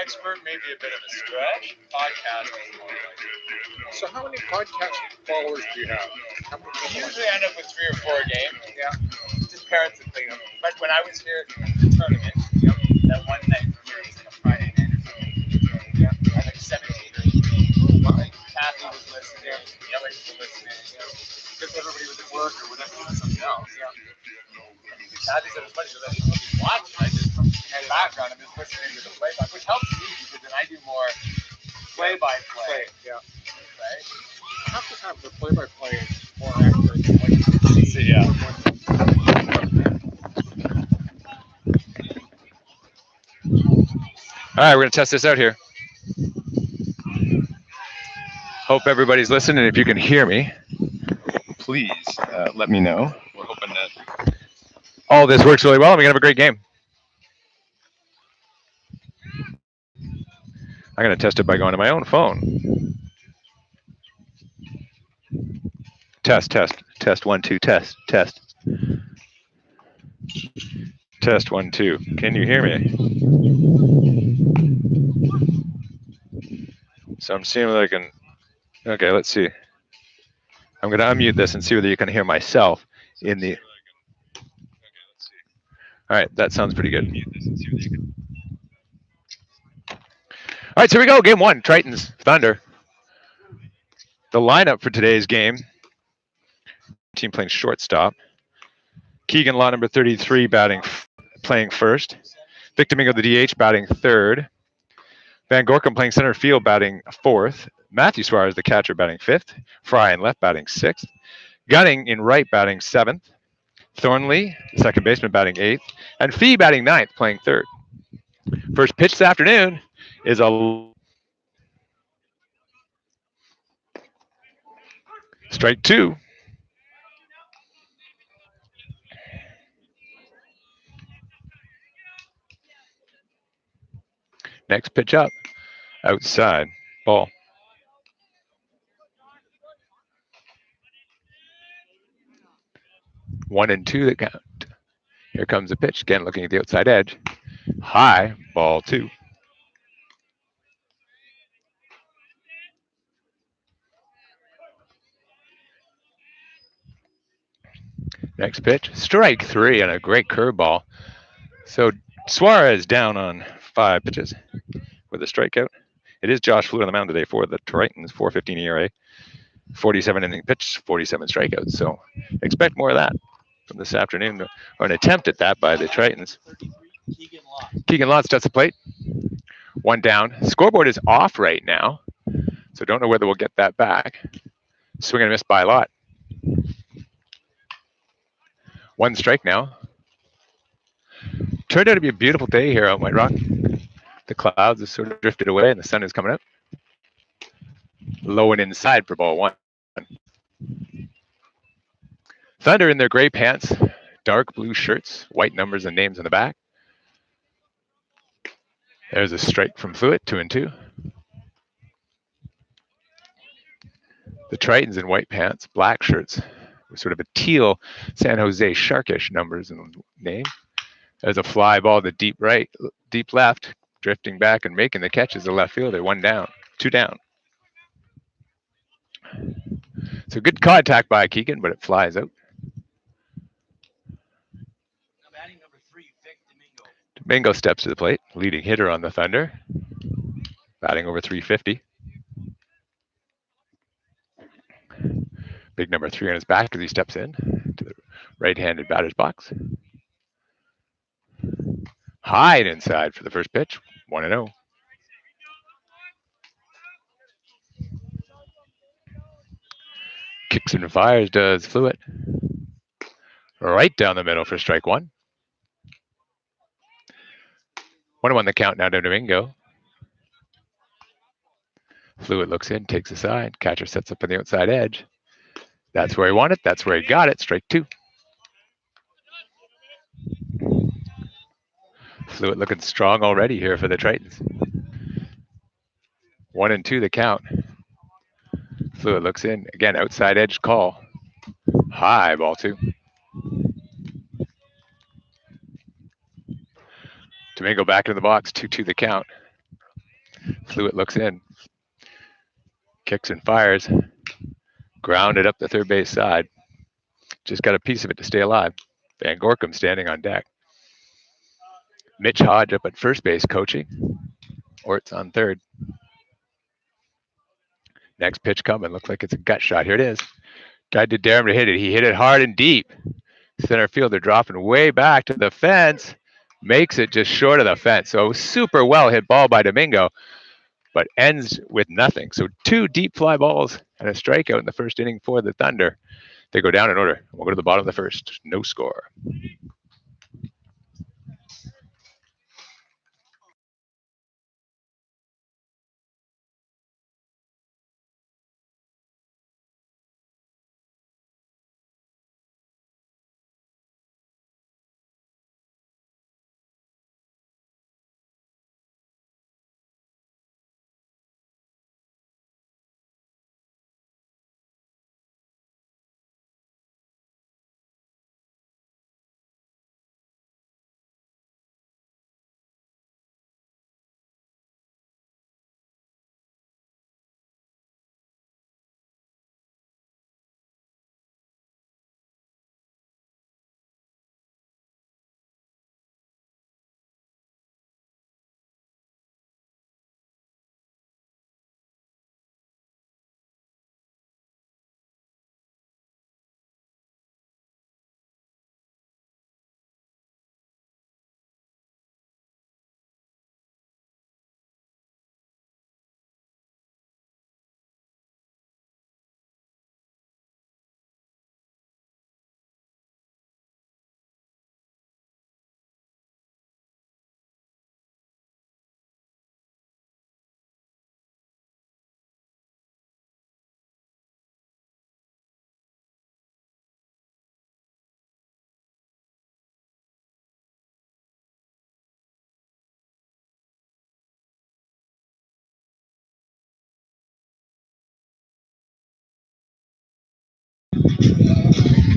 expert may be a bit of a stretch. Podcast is more like it. So how many podcast followers do you have? How many We people? usually end up with 3 or 4 a game. Yeah. Just parents and things. Like when I was here at the tournament, that one night for me, it was like a Friday night or something. Yeah. I had like 17 or 18. Like Kathy was listening, the other people listening. Because everybody was at work or whatever, doing something else. Yeah. Kathy said it's funny because I didn't really watch it. I just, in the background, I'm just listening to the playback, which helps me because then I do more play-by-play. Yeah. Right? Half the time the play-by-play is more accurate than what you see. Yeah. All right, we're going to test this out here. Hope everybody's listening. If you can hear me, please let me know. We're hoping that all this works really well and we can have a great game. I'm going to test it by going to my own phone. Test, 1, 2, test. Test 1, 2. Can you hear me? So I'm seeing like an. Okay, let's see. I'm going to unmute this and see whether you can hear myself in the. All right, that sounds pretty good. All right, so here we go. Game 1, Tritons, Thunder. The lineup for today's game. Team playing shortstop. Keegan Law, number 33, playing first. Victor Mingo, the DH, batting third. Van Gorkum playing center field, batting fourth. Matthew Suarez, the catcher, batting fifth. Fry in left, batting sixth. Gunning in right, batting seventh. Thornley, second baseman, batting eighth. And Fee batting ninth, playing third. First pitch this afternoon is a strike 2. Next pitch up, outside, ball. 1-2 the count. Here comes the pitch, again looking at the outside edge. High, ball 2. Next pitch, strike 3 on a great curveball. So Suarez down on 5 pitches with a strikeout. It is Josh Flew on the mound today for the Tritons, 4.15 ERA, 47 inning pitch, 47 strikeouts. So expect more of that from this afternoon, or an attempt at that by the Tritons. Keegan Lott steps the plate. 1 down. Scoreboard is off right now, so don't know whether we'll get that back. Swing and a miss by Lott. 1 strike now. Turned out to be a beautiful day here on White Rock. The clouds have sort of drifted away and the sun is coming up. Low and inside for ball 1. Thunder in their gray pants, dark blue shirts, white numbers and names on the back. There's a strike from Fluid, 2-2. The Tritons in white pants, black shirts, with sort of a teal San Jose sharkish numbers in the name. There's a fly ball to deep right, deep left, drifting back and making the catch as a left fielder. 1 down, 2 down. So good contact by Keegan, but it flies out. Domingo steps to the plate, leading hitter on the Thunder, batting over 350. Big number 3 on his back as he steps in to the right-handed batter's box. High and inside for the first pitch, 1-0. Kicks and fires does Fluid. Right down the middle for strike 1. 1-1 the count now to Domingo. Fluid looks in, takes a side. Catcher sets up on the outside edge. That's where he wanted it. That's where he got it. Strike 2. Fluid looking strong already here for the Tritons. 1-2 the count. Fluid looks in. Again, outside edge call. High, ball 2. Domingo back into the box, 2-2 the count. Fluid looks in, kicks and fires, grounded up the third base side. Just got a piece of it to stay alive. Van Gorkum standing on deck. Mitch Hodge up at first base coaching. Orts on third. Next pitch coming. Looks like it's a gut shot. Here it is. Guy did dare him to hit it. He hit it hard and deep. Center fielder dropping way back to the fence. Makes it just short of the fence. So super well hit ball by Domingo, but ends with nothing. So 2 deep fly balls and a strikeout in the first inning for the Thunder. They go down in order. We'll go to the bottom of the first. No score.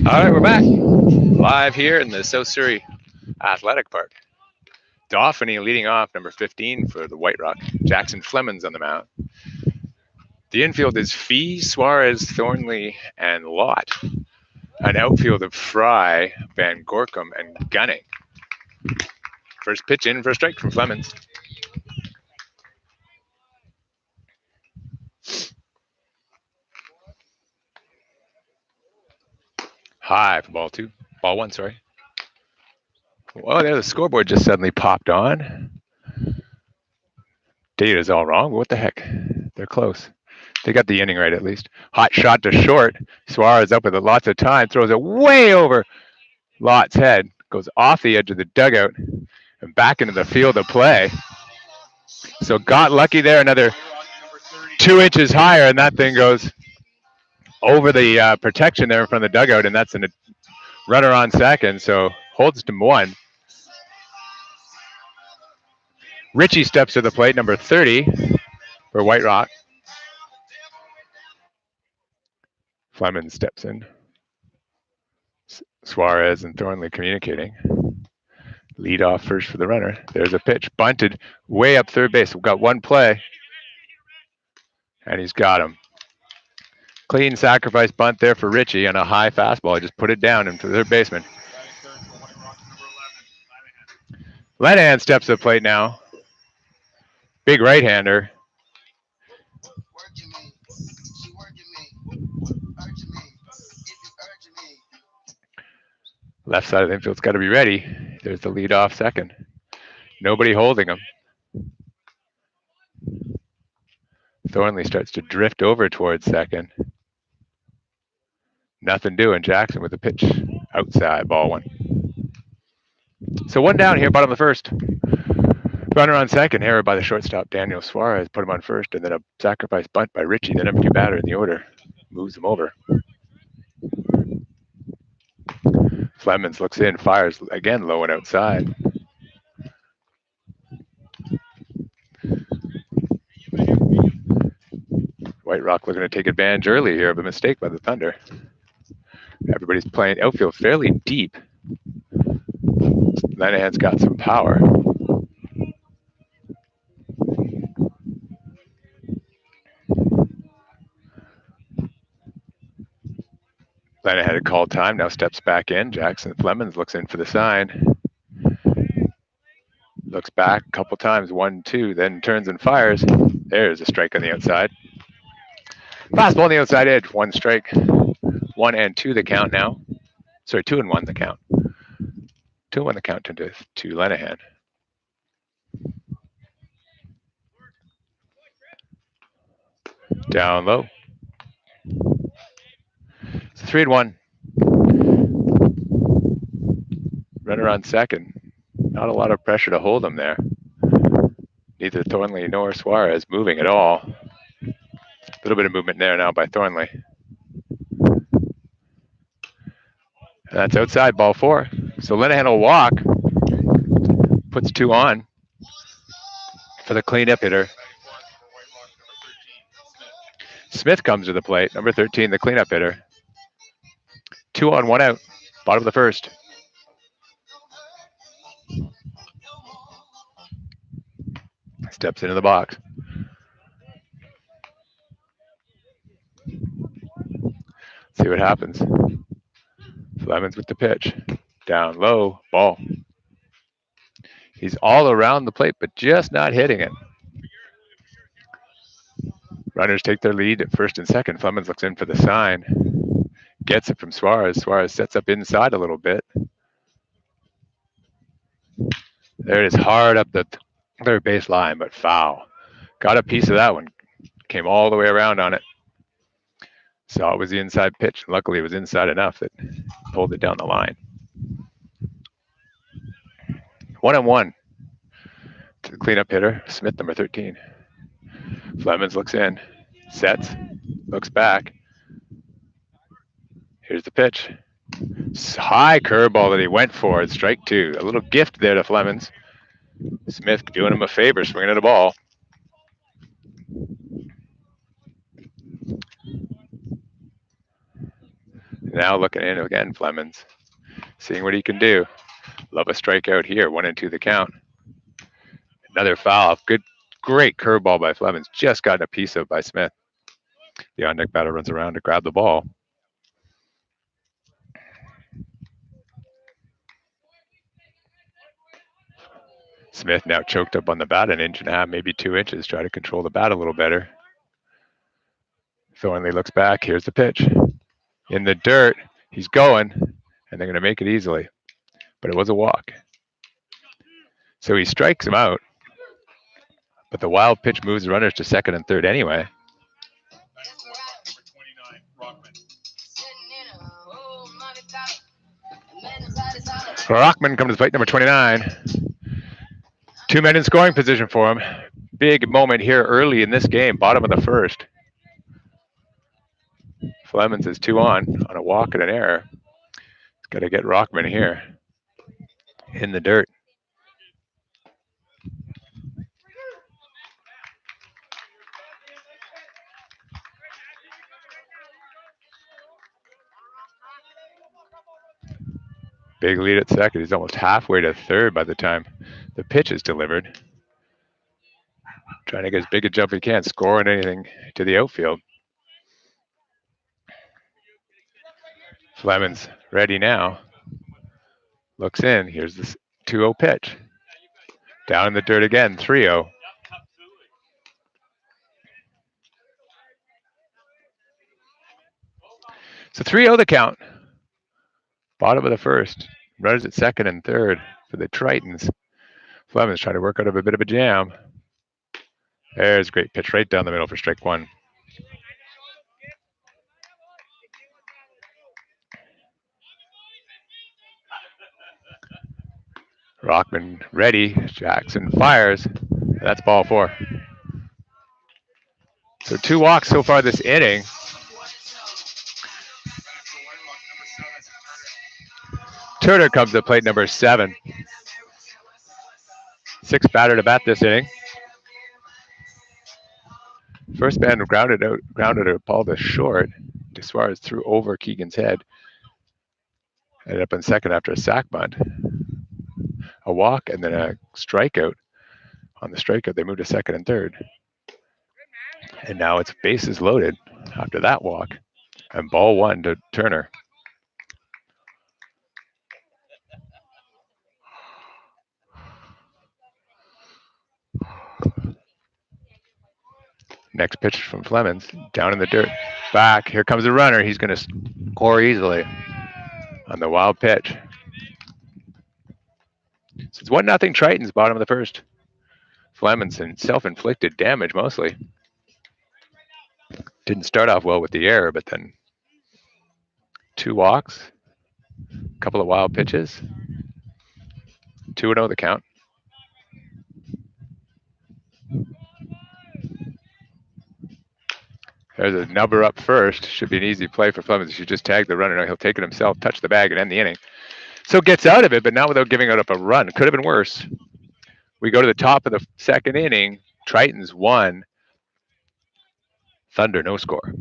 All right, we're back. Live here in the South Surrey Athletic Park. Dauphiny leading off, number 15 for the White Rock. Jackson Flemings on the mound. The infield is Fee, Suarez, Thornley, and Lott. An outfield of Fry, Van Gorkum, and Gunning. First pitch in for a strike from Flemings. High for ball one, sorry. Well, there the scoreboard just suddenly popped on. Data's all wrong. What the heck? They're close. They got the inning right at least. Hot shot to short. Suarez up with it lots of time. Throws it way over Lott's head. Goes off the edge of the dugout and back into the field of play. So got lucky there. Another 2 inches higher, and that thing goes over the protection there in front of the dugout, and that's a runner on second. So holds to 1. Richie steps to the plate, number 30 for White Rock. Fleming steps in. Suarez and Thornley communicating. Lead off first for the runner. There's a pitch. Bunted way up third base. We've got one play. And he's got him. Clean sacrifice bunt there for Richie on a high fastball. He just put it down into the third baseman. Lenihan steps to the plate now. Big right-hander. Left side of the infield's got to be ready. There's the lead off second. Nobody holding him. Thornley starts to drift over towards second. Nothing doing. Jackson with a pitch outside, ball 1. So 1 down here, bottom of the first. Runner on second, error by the shortstop, Daniel Suarez. Put him on first, and then a sacrifice bunt by Richie, the number 2 batter in the order. Moves him over. Flemings looks in, fires again low and outside. White Rock looking to take advantage early here of a mistake by the Thunder. Everybody's playing outfield fairly deep. Lenihan's got some power. Lena had a call time, now steps back in. Jackson Flemings looks in for the sign. Looks back a couple times, 1-2, then turns and fires. There's a strike on the outside. Fastball on the outside edge, 1 strike. 1-2 the count now. Sorry, 2-1 the count. 2-1 the count to Lenahan. Down low. It's 3-1. Runner on second. Not a lot of pressure to hold him there. Neither Thornley nor Suarez moving at all. A little bit of movement there now by Thornley. That's outside, ball 4. So Lenahan will walk. Puts 2 on for the cleanup hitter. Smith comes to the plate, number 13, the cleanup hitter. 2 on, 1 out, bottom of the first. Steps into the box. See what happens. Flemings with the pitch. Down low, ball. He's all around the plate, but just not hitting it. Runners take their lead at first and second. Flemings looks in for the sign. Gets it from Suarez. Suarez sets up inside a little bit. There it is, hard up the third base line, but foul. Got a piece of that one. Came all the way around on it. Saw it was the inside pitch. Luckily, it was inside enough that pulled it down the line. 1-1 to the cleanup hitter, Smith, number 13. Flemings looks in, sets, looks back. Here's the pitch. High curveball that he went for. It's strike 2. A little gift there to Flemings. Smith doing him a favor, swinging at a ball. Now looking in again, Flemings. Seeing what he can do. Love a strikeout here, 1-2 the count. Another foul. Great curveball by Flemings. Just gotten a piece of by Smith. The on-deck batter runs around to grab the ball. Smith now choked up on the bat, 1.5 inches, maybe 2 inches. Try to control the bat a little better. Thornley looks back. Here's the pitch. In the dirt. He's going, and they're going to make it easily. But it was a walk. So he strikes him out. But the wild pitch moves runners to second and third anyway. Rockman comes to plate, number 29. 2 men in scoring position for him. Big moment here early in this game, bottom of the first. Flemings is 2 on a walk and an error. He's got to get Rockman here in the dirt. Big lead at second. He's almost halfway to third by the time the pitch is delivered. Trying to get as big a jump he can, scoring anything to the outfield. Flemings ready now. Looks in. Here's this 2-0 pitch. Down in the dirt again, 3-0. So 3-0 the count. Bottom of the first. Runners at second and third for the Tritons. Flemings trying to work out of a bit of a jam. There's a great pitch right down the middle for strike 1. Rockman ready. Jackson fires. That's ball 4. So 2 walks so far this inning. Turner comes to plate, number 7. 6th batter to bat this inning. First man grounded a ball to short. Suarez threw over Keegan's head. Ended up in second after a sac bunt. A walk and then a strikeout. On the strikeout, they moved to second and third. And now it's bases loaded after that walk. And ball 1 to Turner. Next pitch from Flemings, down in the dirt. Back, here comes the runner. He's going to score easily on the wild pitch. So it's 1-0 Tritons, bottom of the first. Flemings and self-inflicted damage mostly. Didn't start off well with the error, but then 2 walks, a couple of wild pitches. 2-0 the count. There's a number up first. Should be an easy play for Flemings. He should just tag the runner. No, he'll take it himself, touch the bag, and end the inning. So gets out of it, but not without giving up a run. Could have been worse. We go to the top of the second inning. Tritons 1. Thunder, no score.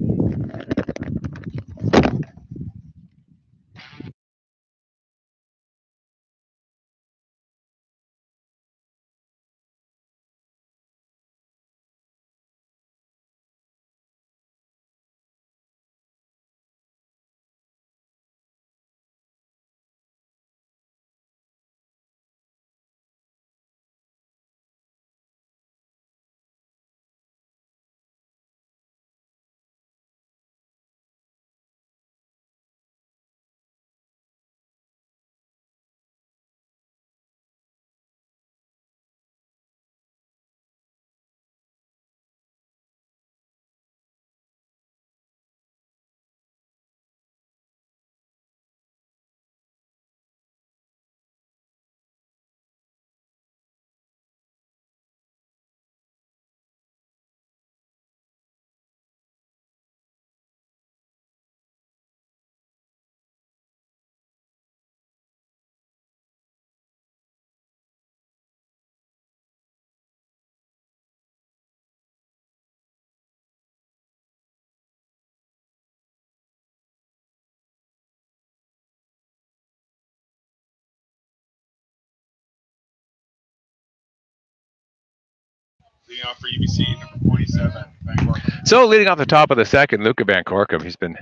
Leading off for UBC, number 47, Van Gorkum. So leading off the top of the second, Luca Van Gorkum. He's been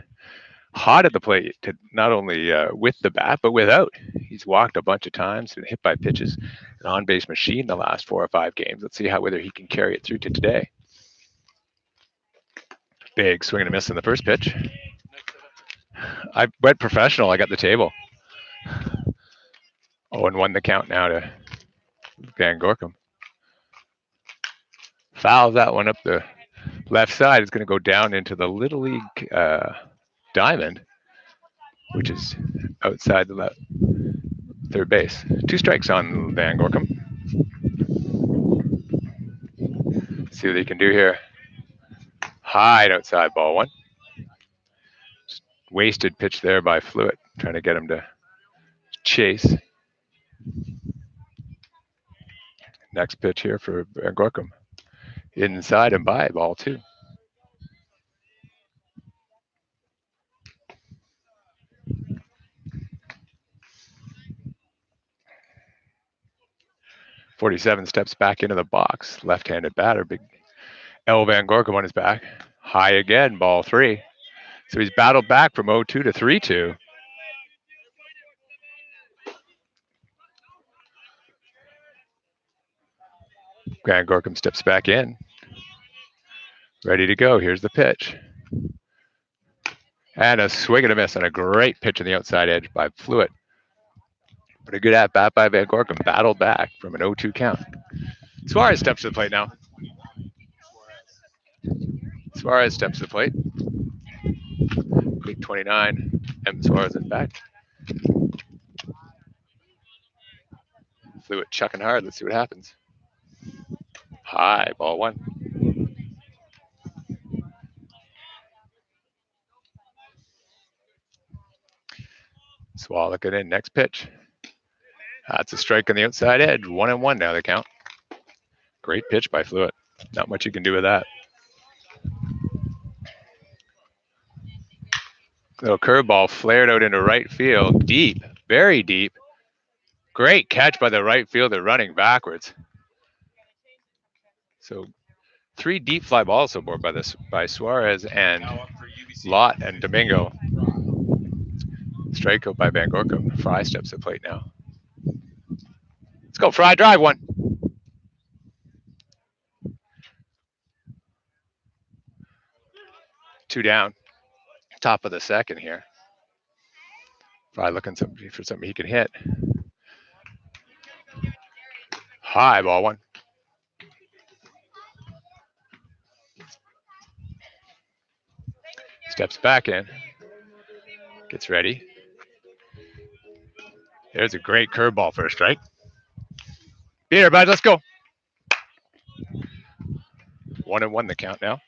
hot at the plate, to not only with the bat, but without. He's walked a bunch of times, been hit by pitches, an on-base machine the last 4 or 5 games. Let's see whether he can carry it through to today. Big swing and a miss in the first pitch. I went professional. I got the table. 0-1 the count now to Van Gorkum. Fouls that one up the left side. It's going to go down into the Little League diamond, which is outside the left third base. 2 strikes on Van Gorkum. See what he can do here. High outside, ball 1. Just wasted pitch there by Fluid, trying to get him to chase. Next pitch here for Van Gorkum. Inside and by, ball 2. .47 steps back into the box. Left-handed batter, big L. Van Gorkum on his back. High again, ball 3. So he's battled back from 0-2 to 3-2. Van Gorkum steps back in. Ready to go. Here's the pitch. And a swing and a miss, and a great pitch on the outside edge by Fluid. But a good at-bat by Van Gorkum. Battled back from an 0-2 count. Suarez steps to the plate now. Suarez steps to the plate. Big 29. M. Suarez is back. Fluid chucking hard. Let's see what happens. High, ball 1. Swallow it in. Next pitch. That's a strike on the outside edge. 1-1 now the count. Great pitch by Fluid. Not much you can do with that. Little curveball flared out into right field. Deep, very deep. Great catch by the right fielder running backwards. So 3 deep fly balls so far by Suarez and Lott and Domingo. Strikeout by Van Gorkum. Fry steps to the plate now. Let's go, Fry. Drive 1. 2 down. Top of the second here. Probably looking for something he can hit. High ball one. Steps back in. Gets ready. There's a great curveball for a strike. Beat her, bud. Let's go. 1-1 the count now.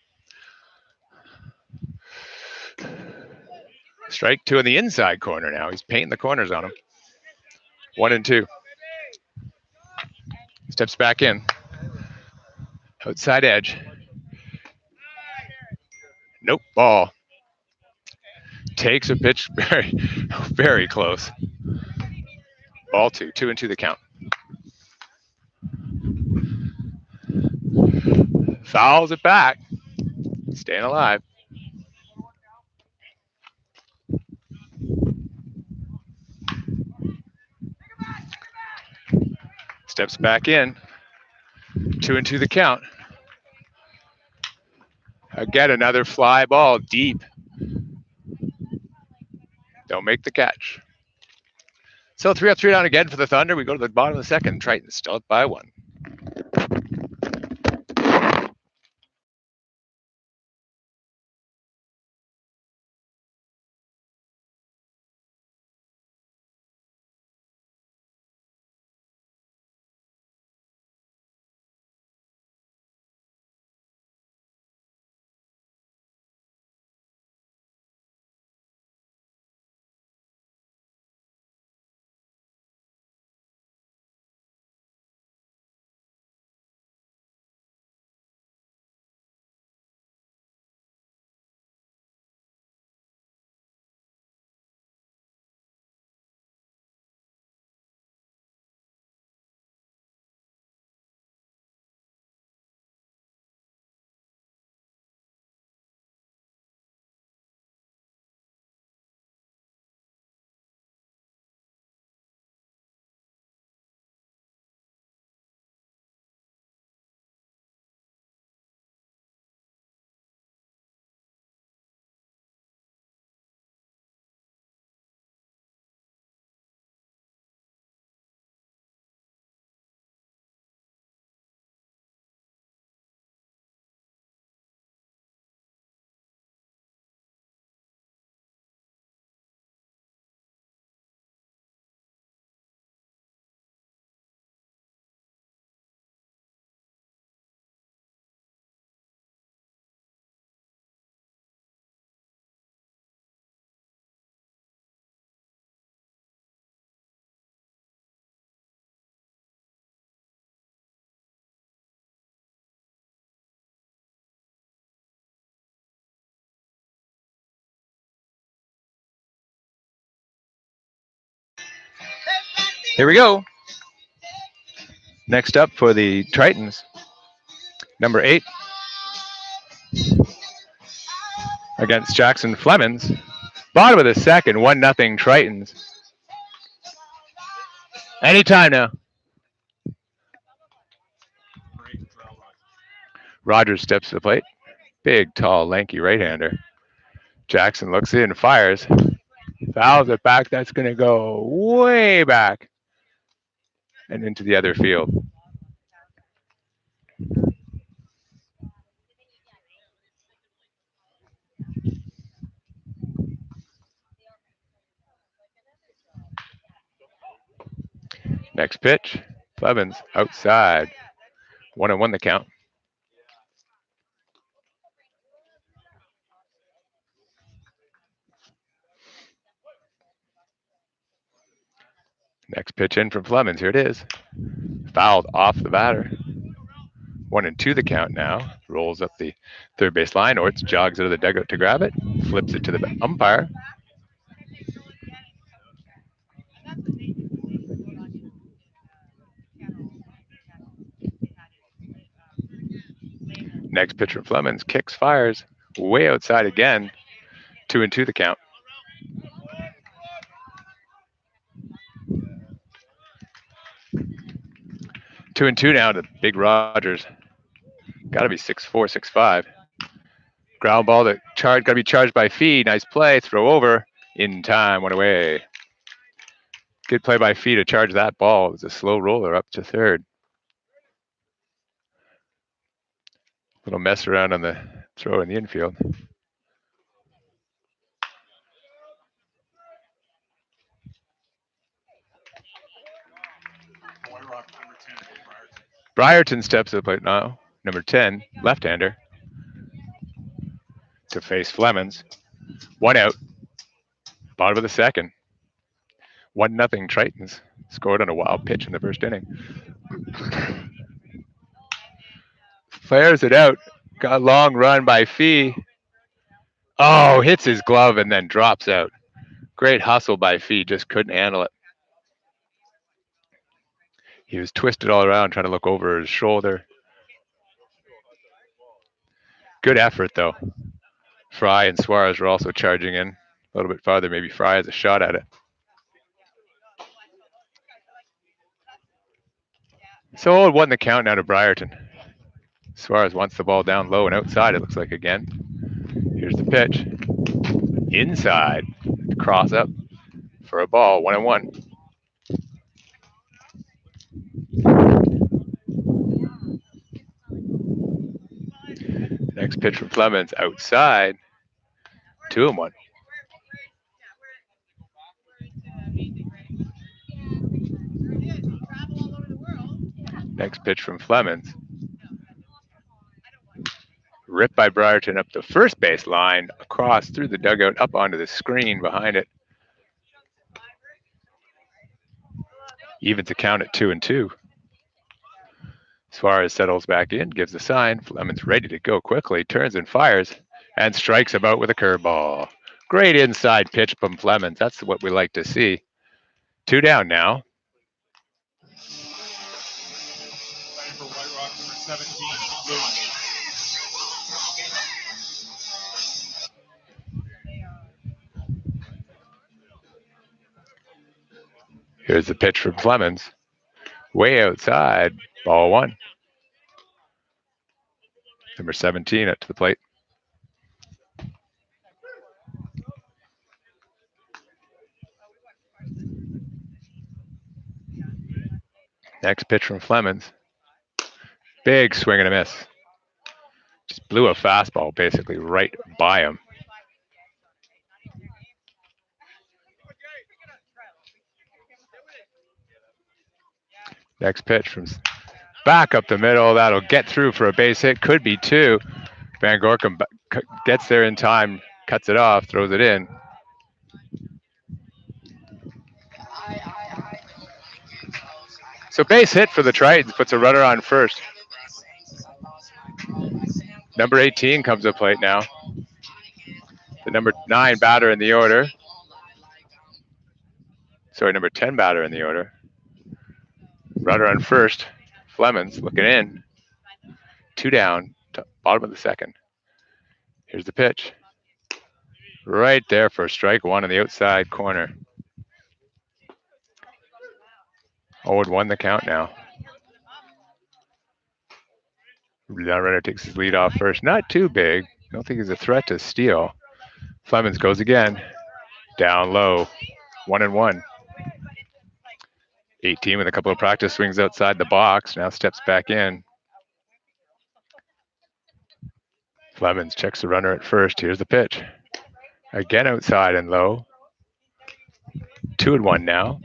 Strike 2 in the inside corner now. He's painting the corners on him. 1-2. Steps back in. Outside edge. Nope. Ball. Takes a pitch very, very close. Ball 2. 2-2 the count. Fouls it back. Staying alive. Steps back in. 2-2 the count. Again, another fly ball deep. Don't make the catch. So 3 up, 3 down again for the Thunder. We go to the bottom of the second. Tritons still up by 1. Here we go. Next up for the Tritons, number 8 against Jackson Flemings. Bottom of the second, 1-0 Tritons. Anytime now. Rogers steps to the plate. Big, tall, lanky right-hander. Jackson looks in, fires. Fouls it back. That's going to go way back and into the other field. Next pitch, Flemings outside. 1-1 the count. Next pitch in from Flemings. Here it is. Fouled off the batter. 1-2 the count now. Rolls up the third base line. Orts jogs out of the dugout to grab it. Flips it to the umpire. Next pitch from Flemings. Kicks, fires. Way outside again. 2-2 the count. Two and two now to Big Rogers. Got to be 6'4", 6'5". Ground ball that got to be charged by Fee. Nice play. Throw over. In time. One away. Good play by Fee to charge that ball. It was a slow roller up to third. Little mess around on the throw in the infield. Briarton steps to the plate now. Number 10, left-hander. To face Flemons. 1 out. Bottom of the second. 1-0 Tritons. Scored on a wild pitch in the first inning. Flares it out. Got a long run by Fee. Oh, hits his glove and then drops out. Great hustle by Fee. Just couldn't handle it. He was twisted all around trying to look over his shoulder. Good effort, though. Fry and Suarez were also charging in. A little bit farther. Maybe Fry has a shot at it. So 1 the count now to Briarton. Suarez wants the ball down low and outside, it looks like again. Here's the pitch. Inside. Cross up for a ball. 1-1. Next pitch from Flemons. Outside. 2-1. Next pitch from Flemons. Ripped by Briarton up the first base line, across through the dugout, up onto the screen behind it. Evens the count at 2-2. Suarez settles back in, gives the sign. Flemons ready to go quickly, turns and fires, and strikes him out with a curveball. Great inside pitch from Flemons. That's what we like to see. 2 down now. Here's the pitch from Flemons. Way outside. Ball 1. Number 17 up to the plate. Next pitch from Flemons. Big swing and a miss. Just blew a fastball basically right by him. Next pitch from back up the middle. That'll get through for a base hit. Could be 2. Van Gorkum gets there in time, cuts it off, throws it in. So base hit for the Tritons, puts a runner on first. Number 18 comes to plate now. The number 9 batter in the order. Sorry, number 10 batter in the order. Runner on first. Flemons looking in. 2 down, bottom of the second. Here's the pitch. Right there for strike 1 in the outside corner. 0-1 the count now. Now runner takes his lead off first. Not too big. Don't think he's a threat to steal. Flemons goes again. Down low. 1-1. 18 with a couple of practice swings outside the box. Now steps back in. Flemons checks the runner at first. Here's the pitch. Again outside and low. 2-1 now.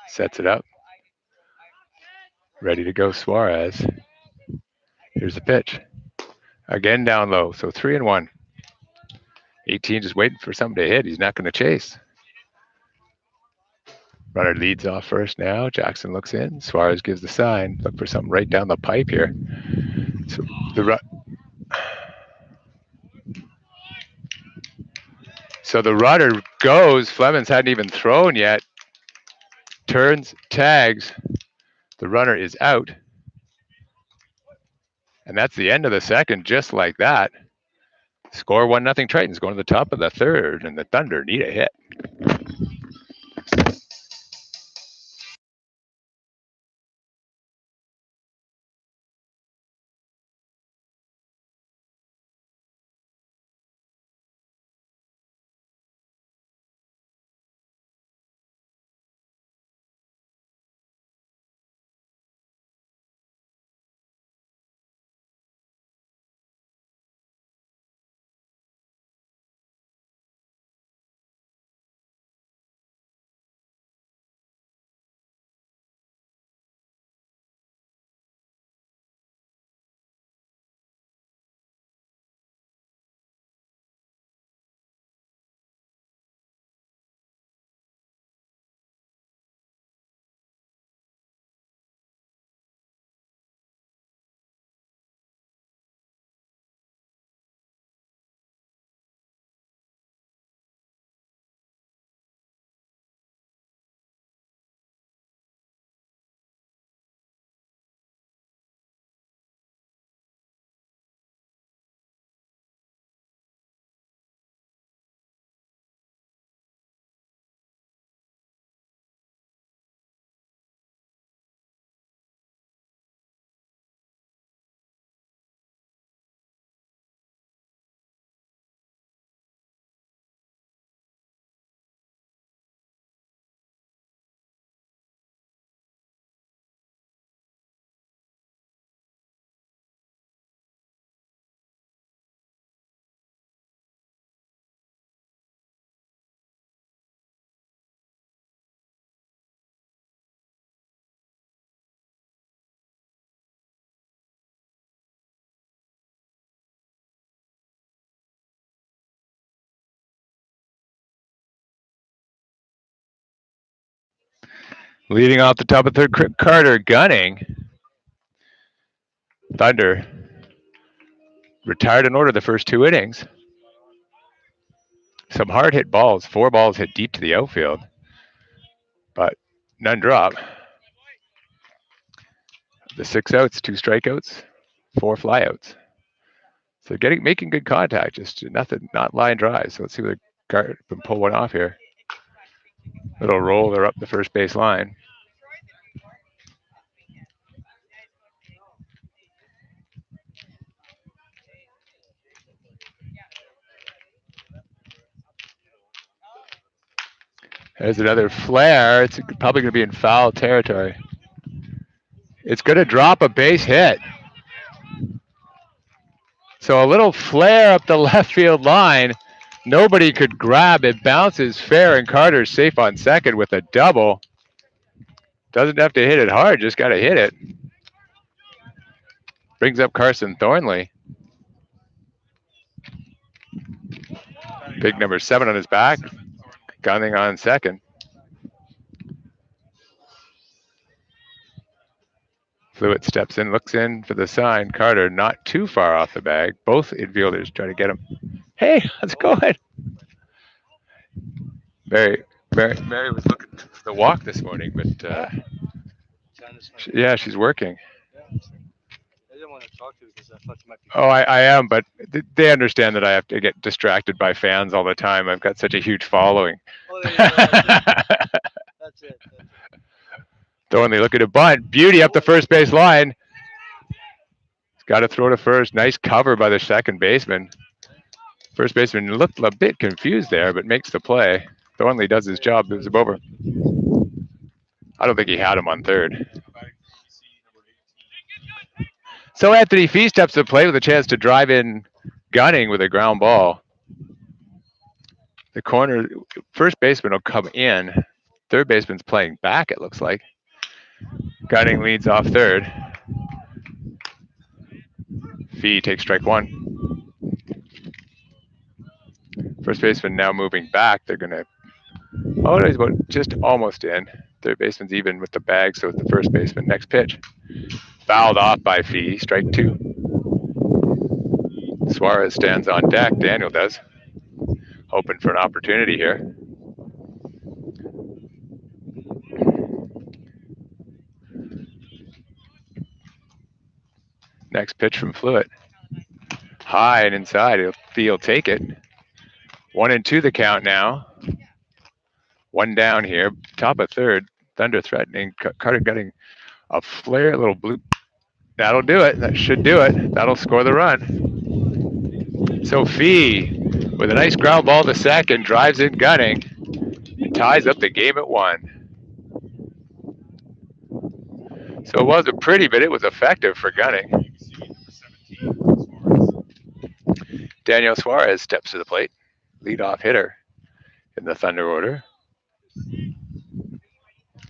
Sets it up. Ready to go Suarez. Here's the pitch. Again down low. So 3-1. 18 just waiting for something to hit. He's not going to chase. Runner leads off first now. Jackson looks in. Suarez gives the sign. Look for something right down the pipe here. So the runner goes. Flemons hadn't even thrown yet. Turns, tags. The runner is out. And that's the end of the second, just like that. Score 1-0 Tritons going to the top of the third, and the Thunder need a hit. Leading off the top of third, Carter gunning. Thunder retired in order the first 2 innings. Some hard hit balls. 4 balls hit deep to the outfield, but none drop. The 6 outs, 2 strikeouts, 4 flyouts. So making good contact, just nothing, not line drive. So let's see whether Carter can pull one off here. Little roller up the first base line. There's another flare. It's probably going to be in foul territory. It's going to drop a base hit. So a little flare up the left field line. Nobody could grab it. Bounces fair, and Carter's safe on second with a double. Doesn't have to hit it hard, just got to hit it. Brings up Carson Thornley. Big number 7 on his back. Gunning on second. Fluid steps in, looks in for the sign. Carter not too far off the bag. Both infielders try to get him. Hey, how's it going? Mary was looking for the walk this morning, but yeah, she's working. I didn't want to talk to you because I thought you might be. Oh, I am, but they understand that I have to get distracted by fans all the time. I've got such a huge following. Oh, there you go. That's it. Thornley looking to bunt. Beauty up the first base line. He's got to throw to first. Nice cover by the second baseman. First baseman looked a bit confused there, but makes the play. Thornley does his job, moves him over. I don't think he had him on third. So Anthony Fee steps to the plate with a chance to drive in Gunning with a ground ball. The corner, first baseman will come in. Third baseman's playing back, it looks like. Gunning leads off third. Fee takes strike 1. First baseman now moving back. They're going to, he's about just almost in. Third baseman's even with the bag, so it's the first baseman. Next pitch. Fouled off by Fee, strike 2. Suarez stands on deck, Daniel does. Hoping for an opportunity here. Next pitch from Fluid. High and inside, he'll take it. 1-2 the count now. 1 down here, top of third. Thunder threatening, Carter getting a flare, a little blue. That'll do it. That should do it. That'll score the run. So Fee, with a nice ground ball to second, drives in Gunning and ties up the game at 1. So it wasn't pretty, but it was effective for Gunning. Daniel Suarez steps to the plate, leadoff hitter in the Thunder order.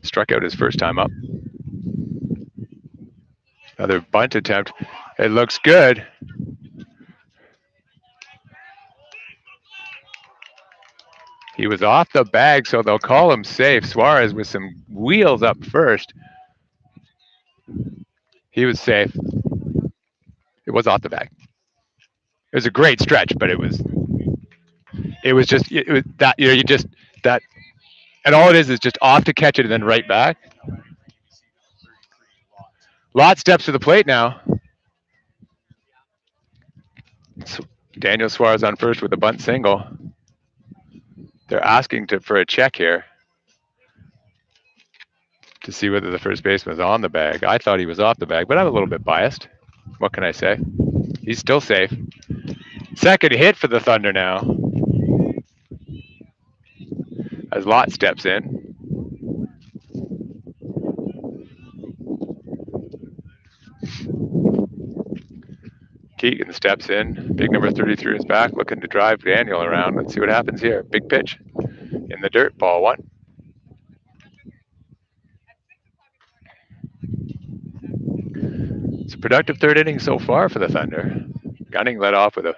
Struck out his first time up. Another bunt attempt. It looks good. He was off the bag, so they'll call him safe. Suarez with some wheels up first. He was safe. It was off the bag. It was a great stretch, but it was just that, you just that, and all it is just off to catch it and then right back. Lott steps to the plate now. So Daniel Suarez on first with a bunt single. They're asking for a check here to see whether the first baseman is on the bag. I thought he was off the bag, but I'm a little bit biased. What can I say? He's still safe. Second hit for the Thunder now, as Lott steps in. Keegan steps in. Big number 33 is back, looking to drive Daniel around. Let's see what happens here. Big pitch in the dirt, ball 1. It's a productive third inning so far for the Thunder. Gunning led off with a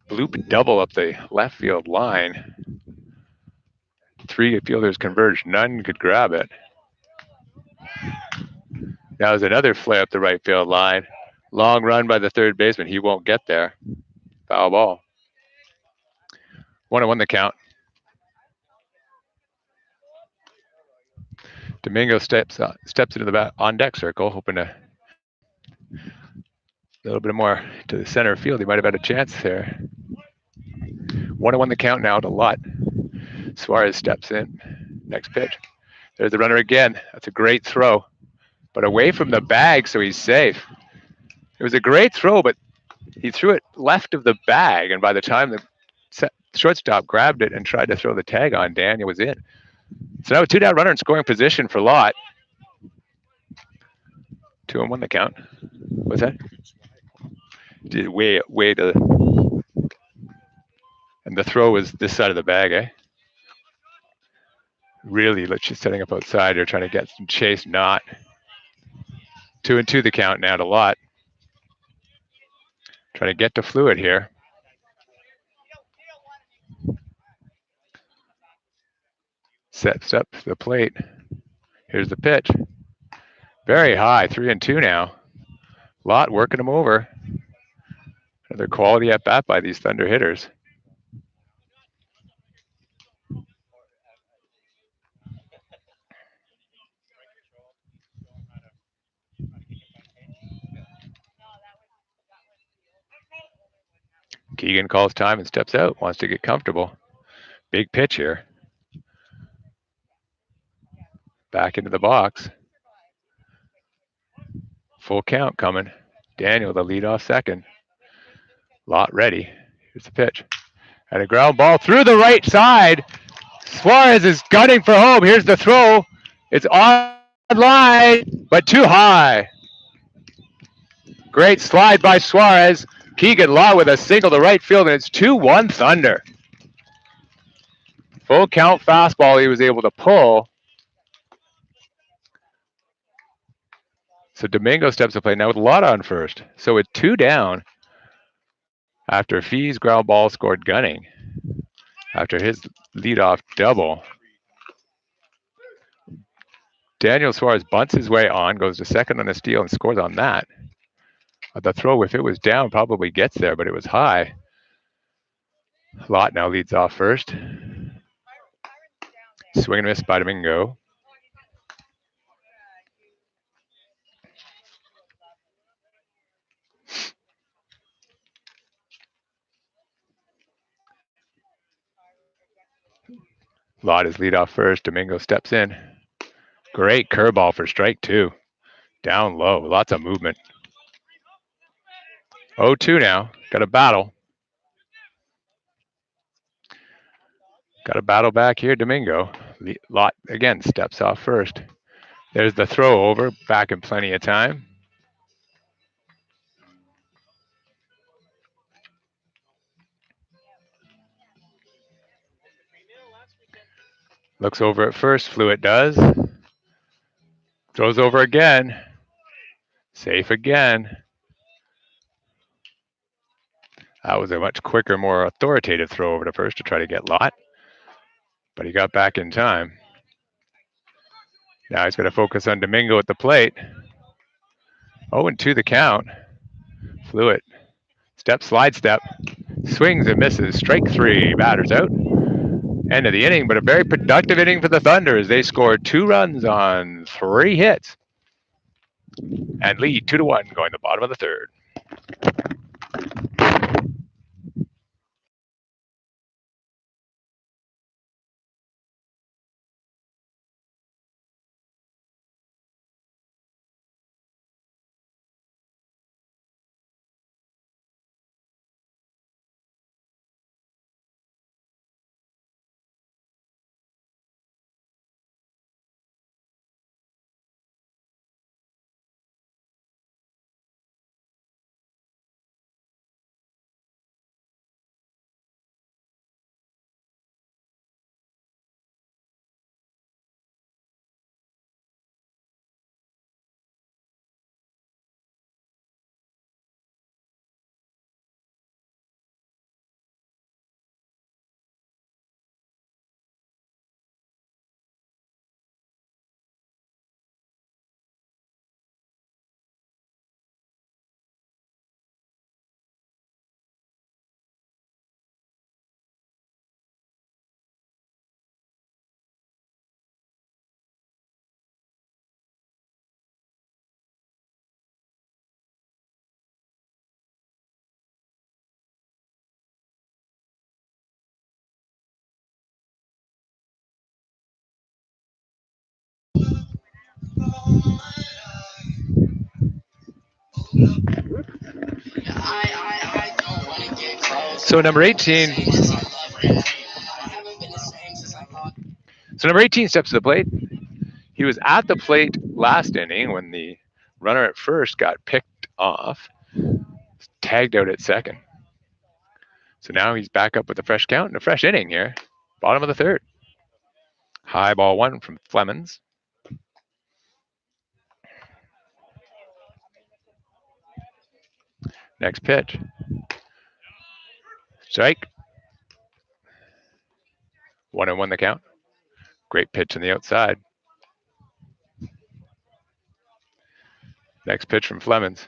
bloop double up the left field line. 3 fielders converged. None could grab it. Now there's another flare up the right field line. Long run by the third baseman. He won't get there. Foul ball. 1-1 the count. Domingo steps into the on deck circle, hoping to a little bit more to the center field. He might have had a chance there. 1-1 the count now to Lott. Suarez steps in. Next pitch. There's the runner again. That's a great throw, but away from the bag, so he's safe. It was a great throw, but he threw it left of the bag, and by the time the shortstop grabbed it and tried to throw the tag on, Daniel was in. So now a 2-down runner in scoring position for Lott. 2-1 the count. What's that? Did way to, and the throw was this side of the bag, eh? Really, she's setting up outside here, trying to get some chase. Not. 2-2 the count now to Lott. Trying to get to Fluid here. Sets up the plate. Here's the pitch. Very high, 3-2 now. Lott working him over. Another quality at bat by these Thunder hitters. Keegan calls time and steps out, wants to get comfortable. Big pitch here. Back into the box. Full count coming. Daniel, the leadoff second. Lott ready. Here's the pitch. And a ground ball through the right side. Suarez is gunning for home. Here's the throw. It's on line, but too high. Great slide by Suarez. Keegan Law with a single to right field, and it's 2-1 Thunder. Full count fastball he was able to pull. So Domingo steps to play now with Lott on first. So with 2 down after Fee's ground ball scored gunning. After his leadoff double. Daniel Suarez bunts his way on, goes to second on a steal and scores on that. The throw, if it was down, probably gets there, but it was high. Lott now leads off first. Swing and miss by Domingo. Lott is lead off first. Domingo steps in. Great curveball for strike 2. Down low. Lots of movement. 0-2 now. Got a battle. Got a battle back here, Domingo. Lott again steps off first. There's the throw over. Back in plenty of time. Looks over at first. Fluid does. Throws over again. Safe again. That was a much quicker, more authoritative throw over to first to try to get Lott. But he got back in time. Now he's going to focus on Domingo at the plate. 0-2 the count. Fluid. Slide step. Swings and misses. Strike 3. Batters out. End of the inning, but a very productive inning for the Thunder as they scored 2 runs on 3 hits. And lead 2-1 going to the bottom of the third. So number 18. So number 18 steps to the plate. He was at the plate last inning when the runner at first got picked off, tagged out at second. So now he's back up with a fresh count and a fresh inning here. Bottom of the third. High ball one from Flemons. Next pitch. Strike. 1-1 the count. Great pitch on the outside. Next pitch from Flemons.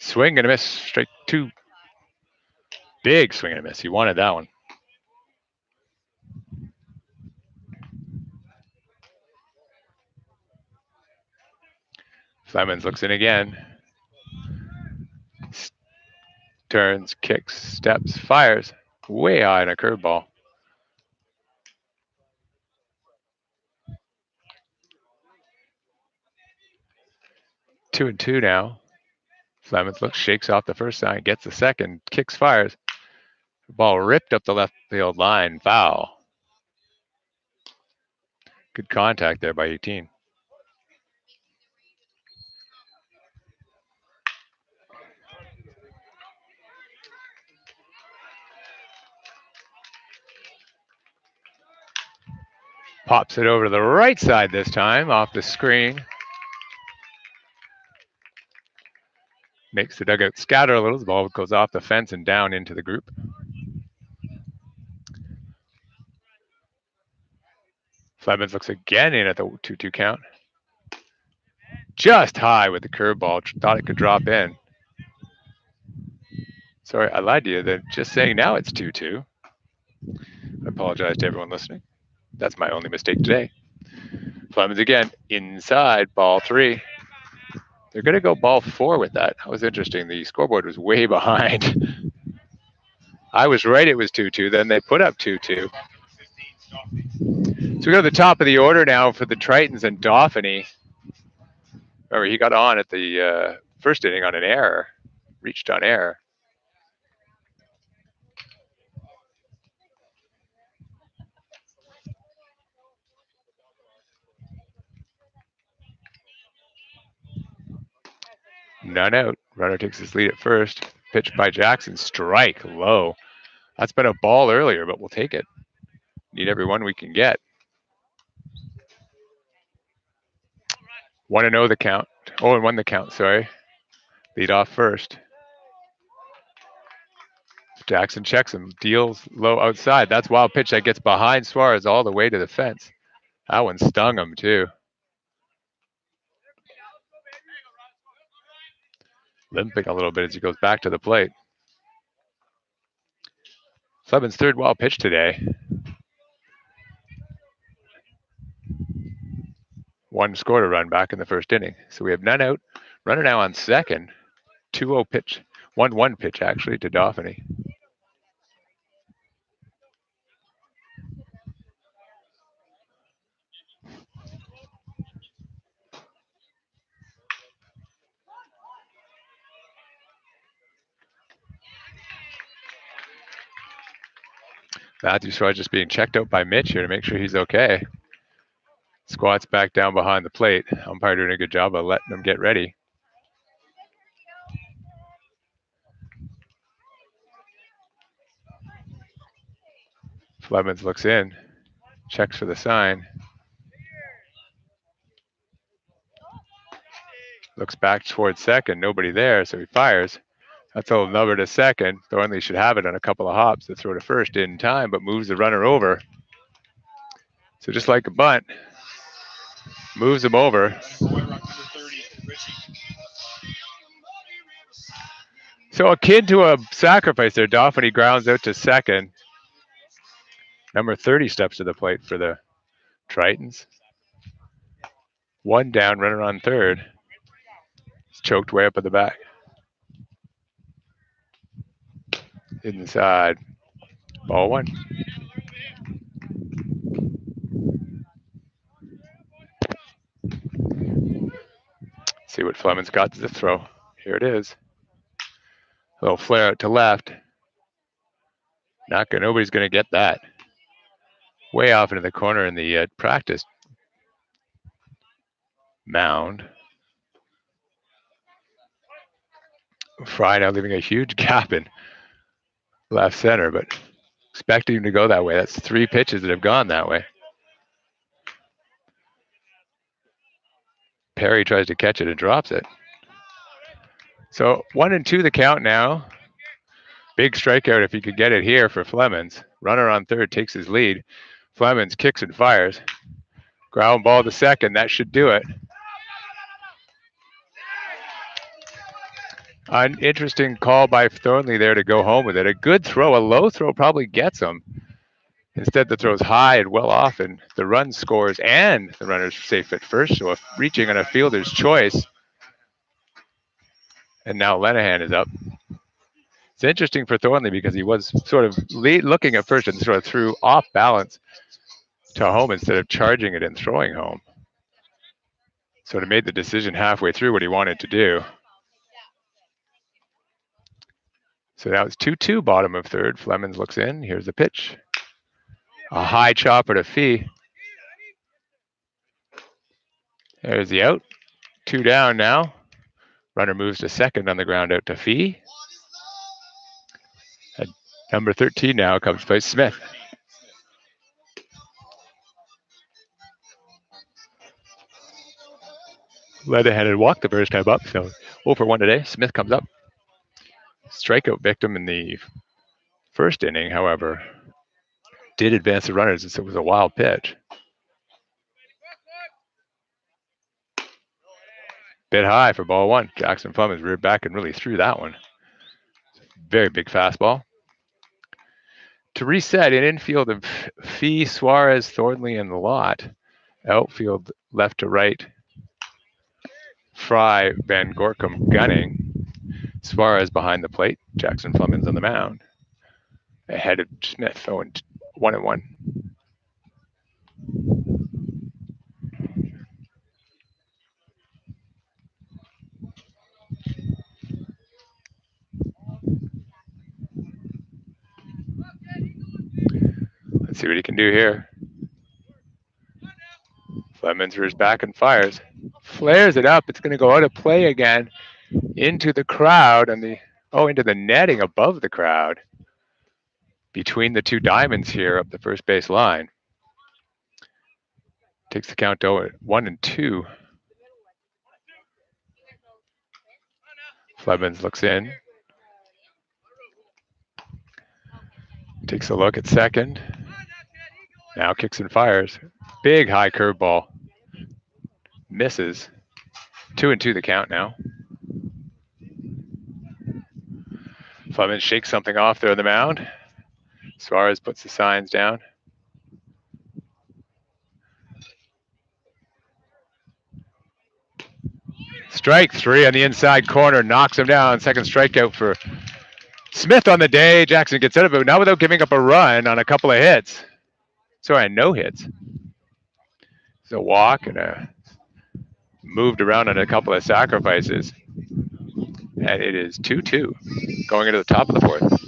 Swing and a miss. Strike two. Big swing and a miss. He wanted that one. Flemons looks in again. Turns, kicks, steps, fires. Way high on a curveball. 2-2 now. Flemons looks, shakes off the first sign, gets the second, kicks, fires. Ball ripped up the left field line. Foul. Good contact there by 18. Pops it over to the right side this time, off the screen. Makes the dugout scatter a little. The ball goes off the fence and down into the group. Flemons looks again in at the 2-2 count. Just high with the curveball. Thought it could drop in. Sorry, I lied to you. They're just saying now it's 2-2. I apologize to everyone listening. That's my only mistake today. Flemons again, inside, ball three. They're going to go ball four with that. That was interesting. The scoreboard was way behind. I was right, it was 2-2. Then they put up 2-2. So we go to the top of the order now for the Tritons and Dauphiny. Remember, he got on at the first inning on an error. Reached on error. None out. Runner takes his lead at first. Pitch by Jackson. Strike low. That's been a ball earlier, but we'll take it. Need every one we can get. 1-0 the count. 0-1 the count, sorry. Lead off first. Jackson checks him. Deals low outside. That's wild pitch that gets behind Suarez all the way to the fence. That one stung him too. Limping a little bit as he goes back to the plate. Flemons' third wild pitch today. One scored a run back in the first inning. So we have none out. Runner now on second. 2-0 pitch. 1-1 pitch actually to Dauphiny. Matthew Suarez just being checked out by Mitch here to make sure he's okay. Squats back down behind the plate. Umpire doing a good job of letting him get ready. Flemons looks in, checks for the sign. Looks back towards second, nobody there, so he fires. That's a little number to second. Thornley should have it on a couple of hops to throw to first in time, but moves the runner over. So just like a bunt, moves him over. So akin to a sacrifice there, Dauphiny grounds out to second. Number 30 steps to the plate for the Tritons. One down, runner on third. It's choked way up at the back. Inside. Ball one. But Fleming's got the throw. Here it is. A little flare out to left. Nobody's going to get that. Way off into the corner in the practice mound. Fry now leaving a huge gap in left center, but expecting him to go that way. That's 3 pitches that have gone that way. Perry tries to catch it and drops it. So 1-2 the count now. Big strikeout if he could get it here for Flemings. Runner on third takes his lead. Flemings kicks and fires. Ground ball to second. That should do it. An interesting call by Thornley there to go home with it. A good throw. A low throw probably gets him. Instead, the throw's high and well off, and the run scores, and the runner's safe at first. So, if reaching on a fielder's choice, and now Lenahan is up. It's interesting for Thornley because he was sort of looking at first and sort of threw off balance to home instead of charging it and throwing home. Sort of made the decision halfway through what he wanted to do. So now it's 2-2, bottom of third. Flemings looks in. Here's the pitch. A high chopper to Fee. There's the out. 2 down now. Runner moves to second on the ground out to Fee. And number 13 now comes by Smith. Lenahan had walked the first time up, so 0 for 1 today. Smith comes up. Strikeout victim in the first inning, however, did advance the runners, and so it was a wild pitch. Bit high for ball 1. Jackson Flemings reared back and really threw that one. Very big fastball. To reset, in infield of Fee, Suarez, Thornley, and the lot. Outfield left to right. Fry, Van Gorkum gunning. Suarez behind the plate. Jackson Flemings on the mound. Ahead of Smith, 1-1. Let's see what he can do here. Flemings rears back and fires. Flares it up. It's going to go out of play again. Into the crowd and into the netting above the crowd. Between the 2 diamonds here up the first base line. Takes the count to 1-2. Flemings looks in. Takes a look at second. Now kicks and fires. Big high curveball. Misses. 2-2 the count now. Flemings shakes something off there on the mound. Suarez puts the signs down. Strike 3 on the inside corner. Knocks him down. Second strikeout for Smith on the day. Jackson gets out of it, but now without giving up a run on a couple of hits. Sorry, no hits. It's a walk and moved around on a couple of sacrifices. And it is 2-2 going into the top of the 4th.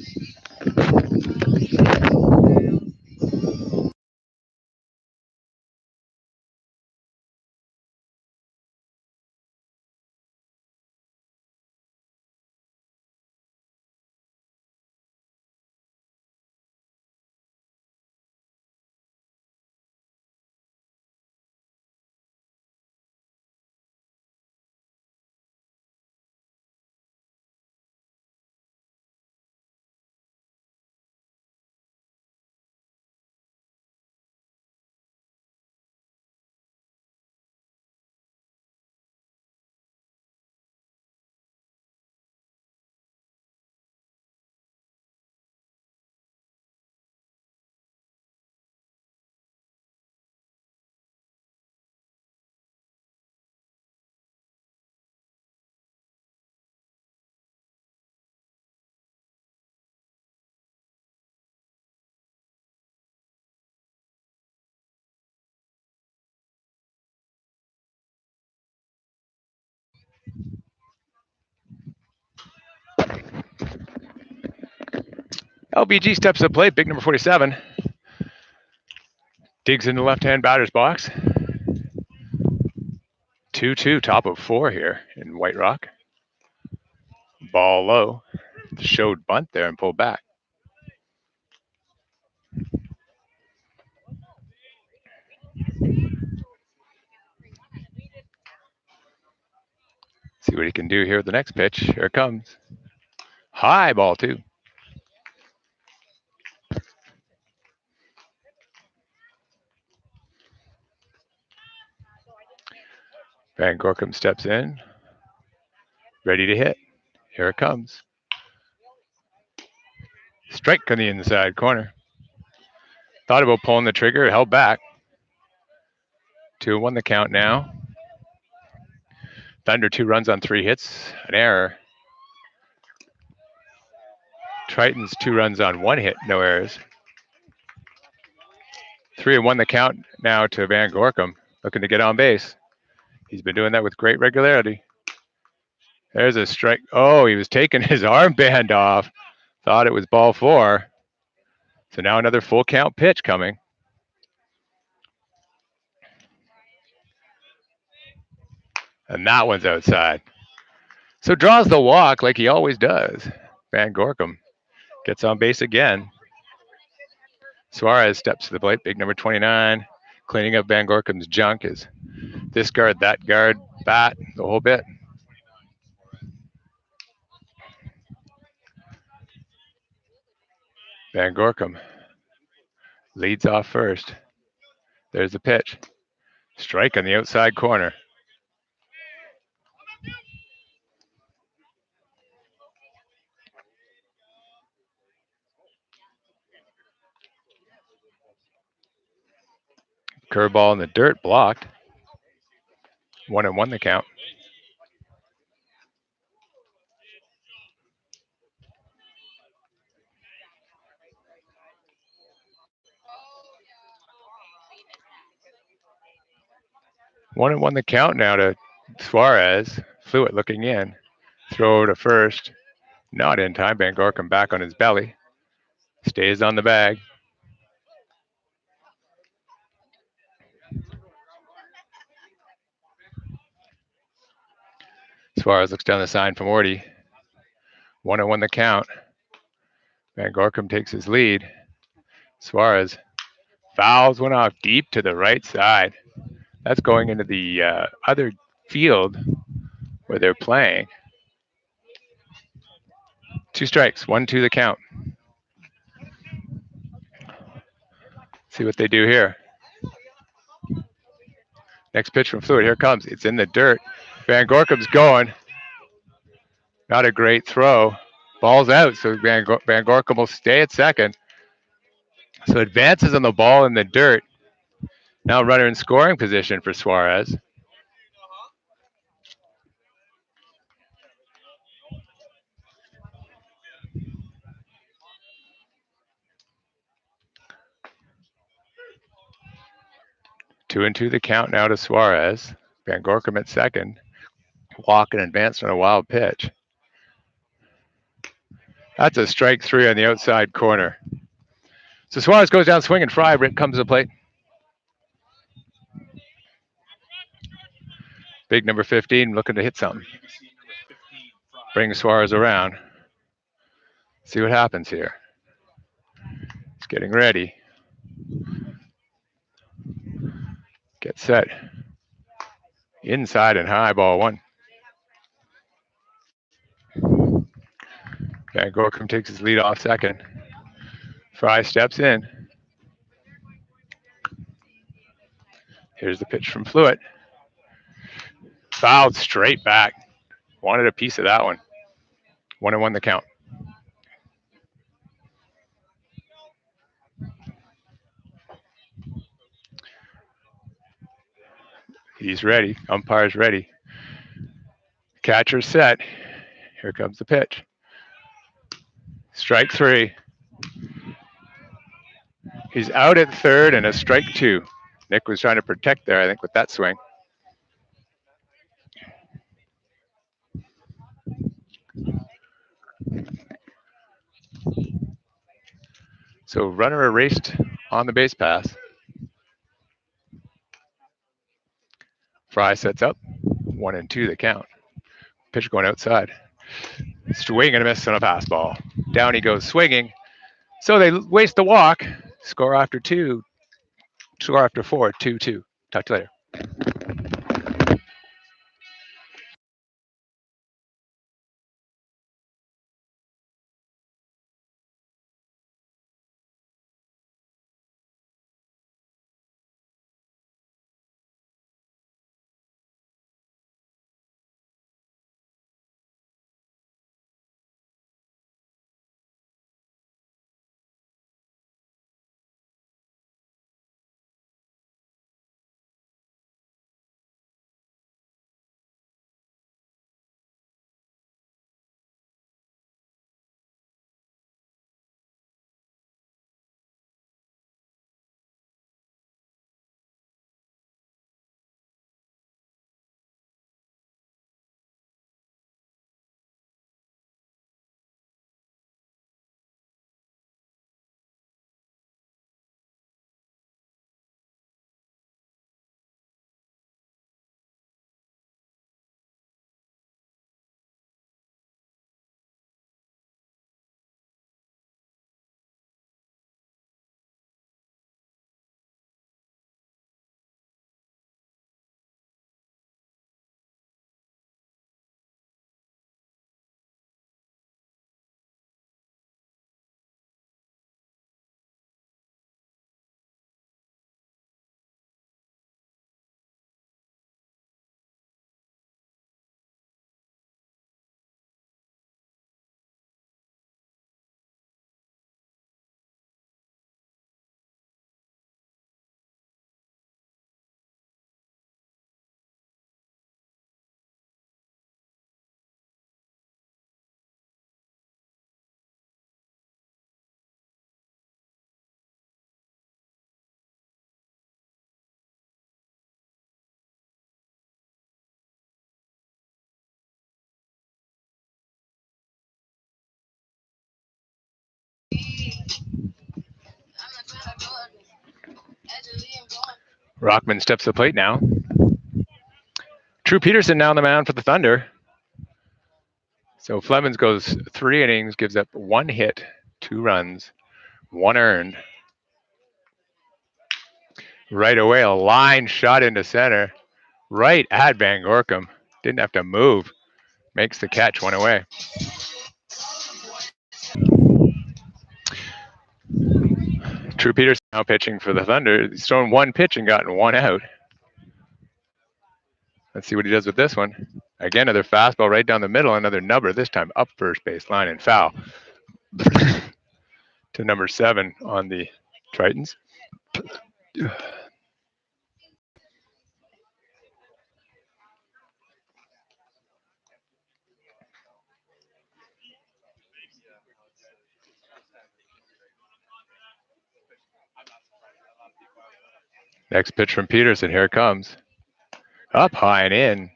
LBG steps to the plate, big number 47. Digs in the left-hand batter's box. 2-2, top of 4 here in White Rock. Ball low. Showed bunt there and pulled back. See what he can do here with the next pitch. Here it comes. High ball, too. Van Gorkum steps in. Ready to hit. Here it comes. Strike on the inside corner. Thought about pulling the trigger, held back. 2-1 the count now. Thunder 2 runs on 3 hits, an error. Tritons 2 runs on 1 hit, no errors. 3-1 the count now to Van Gorkum, looking to get on base. He's been doing that with great regularity. There's a strike. Oh, he was taking his armband off. Thought it was ball 4. So now another full count pitch coming. And that one's outside. So draws the walk like he always does. Van Gorkum gets on base again. Suarez steps to the plate, big number 29, cleaning up Van Gorkum's junk. Is this guard, that guard, bat, the whole bit. Van Gorkum leads off first. There's the pitch. Strike on the outside corner. Curveball in the dirt, blocked. 1-1 the count. One and one the count now to Suarez. Fluid looking in. Throw to first. Not in time. Van Gorkum back on his belly. Stays on the bag. Suarez looks down the sign from Morty. 1-1 the count. Van Gorkum takes his lead. Suarez fouls one off deep to the right side. That's going into the other field where they're playing. 2 strikes, 1-2 the count. See what they do here. Next pitch from Fluid. Here it comes. It's in the dirt. Van Gorkum's going. Not a great throw. Ball's out, so Van Gorkum will stay at second. So advances on the ball in the dirt. Now runner in scoring position for Suarez. Two and two the count now to Suarez. Van Gorkum at second. Walk and advance on a wild pitch. That's a strike 3 on the outside corner. So Suarez goes down swinging. Fry. Rick comes to the plate. Big number 15 looking to hit something. Bring Suarez around. See what happens here. He's getting ready. Get set. Inside and high, ball 1. Van Gorkum takes his lead off second. Fry steps in. Here's the pitch from Fluid. Fouled straight back. Wanted a piece of that one. 1-1 the count. He's ready. Umpire's ready. Catcher set. Here comes the pitch. Strike 3. He's out at third and a strike 2. Nick was trying to protect there, I think, with that swing. So runner erased on the base pass. Fry sets up. 1-2 the count. Pitch going outside. Swing and a miss on a fastball. Down he goes swinging. So they waste the walk. Score after 2. Score after 4. 2-2. Talk to you later. Rockman steps to the plate now. Drew Peterson now on the mound for the Thunder. So Flemings goes 3 innings, gives up 1 hit, 2 runs, 1 earned. Right away, a line shot into center. Right at Van Gorkum. Didn't have to move. Makes the catch, 1 away. Drew Peterson now pitching for the Thunder. He's thrown 1 pitch and gotten 1 out. Let's see what he does with this one. Again, another fastball right down the middle, another number, this time up first base line and foul to number 7 on the Tritons. Next pitch from Peterson. Here it comes. Up high and in.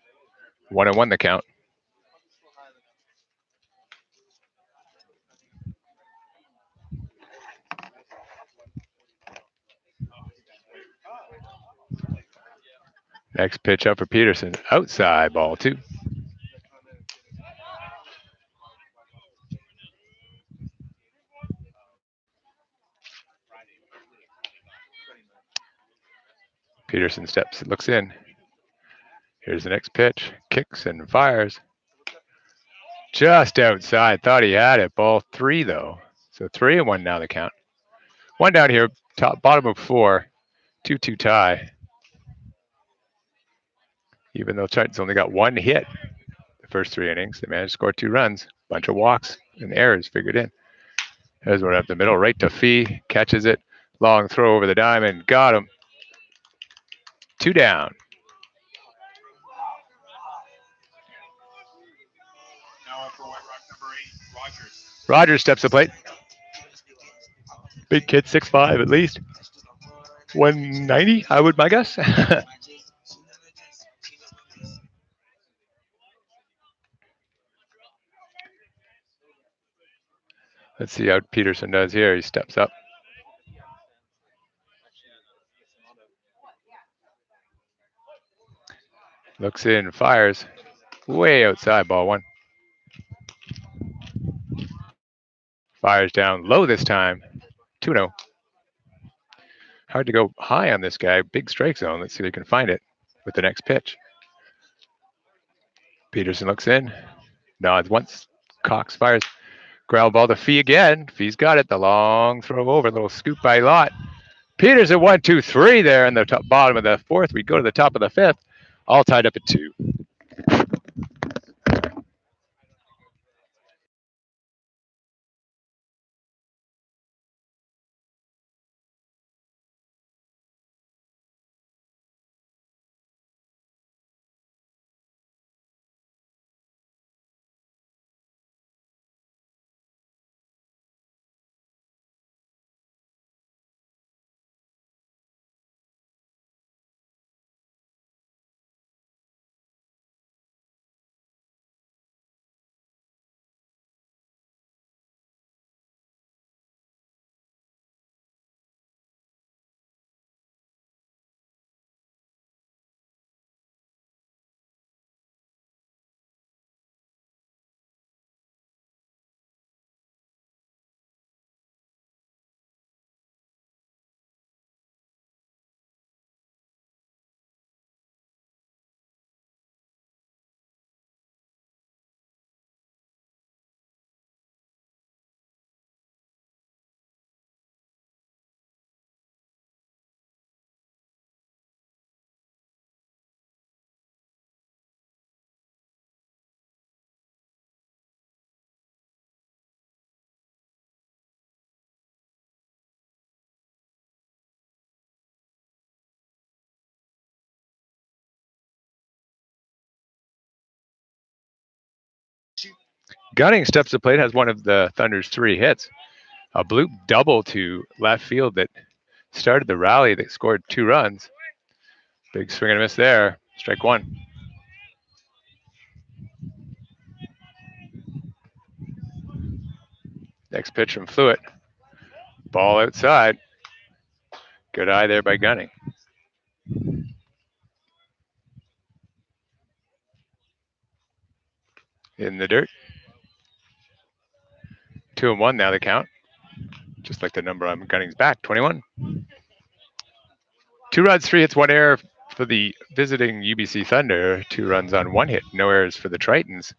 1-1 the count. Next pitch up for Peterson. Outside, ball 2. Peterson steps, looks in. Here's the next pitch. Kicks and fires. Just outside. Thought he had it. Ball 3 though. So 3-1 now the count. 1 down here. Bottom of 4. 2-2 tie. Even though Titans only got 1 hit the first 3 innings, they managed to score 2 runs. Bunch of walks and errors figured in. There's one up the middle, right to Fee. Catches it. Long throw over the diamond. Got him. 2 down. Rogers steps to the plate. Big kid, 6'5" at least. 190, I would my guess. Let's see how Peterson does here. He steps up. Looks in, fires. Way outside, ball one. Fires down low this time. 2-0. Hard to go high on this guy. Big strike zone. Let's see if he can find it with the next pitch. Peterson looks in. Nods once. Cox fires. Ground ball to Fee again. Fee's got it. The long throw over. Little scoop by Lott. Peterson 1-2-3 there in the top, bottom of the fourth. We go to the top of the fifth. All tied up at 2. Gunning steps to plate, has one of the Thunder's 3 hits. A bloop double to left field that started the rally that scored 2 runs. Big swing and a miss there. Strike 1. Next pitch from Fluid. Ball outside. Good eye there by Gunning. In the dirt. 2-1 now the count. Just like the number on Gunning's back, 21. 2 runs, 3 hits, 1 error for the visiting UBC Thunder. 2 runs on 1 hit, no errors for the Tritons.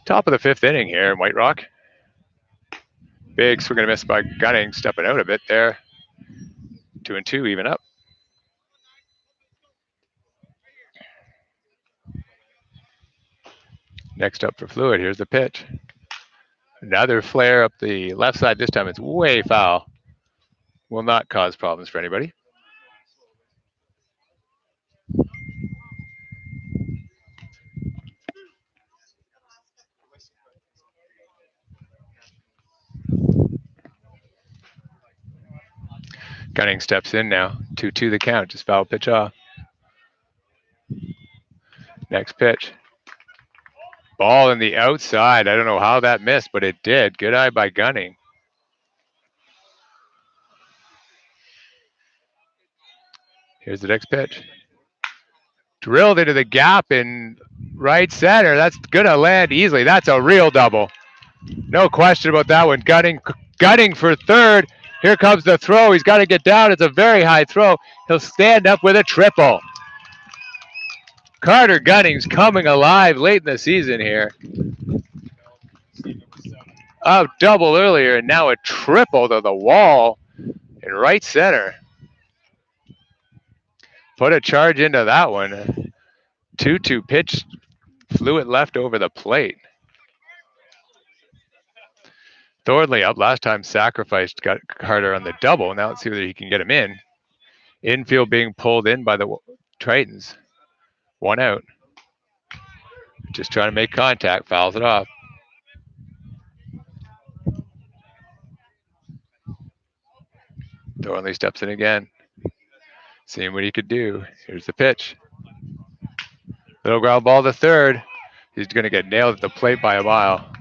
Top of the 5th inning here in White Rock. Big swing and a miss by Gunning, stepping out a bit there. 2-2, even up. Next up for Fluid, here's the pitch. Another flare up the left side. This time it's way foul. Will not cause problems for anybody. Gunning steps in now. 2-2 the count. Just foul pitch off. Next pitch. Ball in the outside. I don't know how that missed, but it did. Good eye by Gunning. Here's the next pitch. Drilled into the gap in right center. That's going to land easily. That's a real double. No question about that one. Gunning for third. Here comes the throw. He's got to get down. It's a very high throw. He'll stand up with a triple. Carter Gunning's coming alive late in the season here. A double earlier, and now a triple to the wall in right center. Put a charge into that one. 2-2 pitch, Fluid left over the plate. Thornley up last time, sacrificed, got Carter on the double. Now let's see whether he can get him in. Infield being pulled in by the Tritons. 1 out. Just trying to make contact, fouls it off. Thornley steps in again. Seeing what he could do. Here's the pitch. Little ground ball to third. He's going to get nailed at the plate by a mile.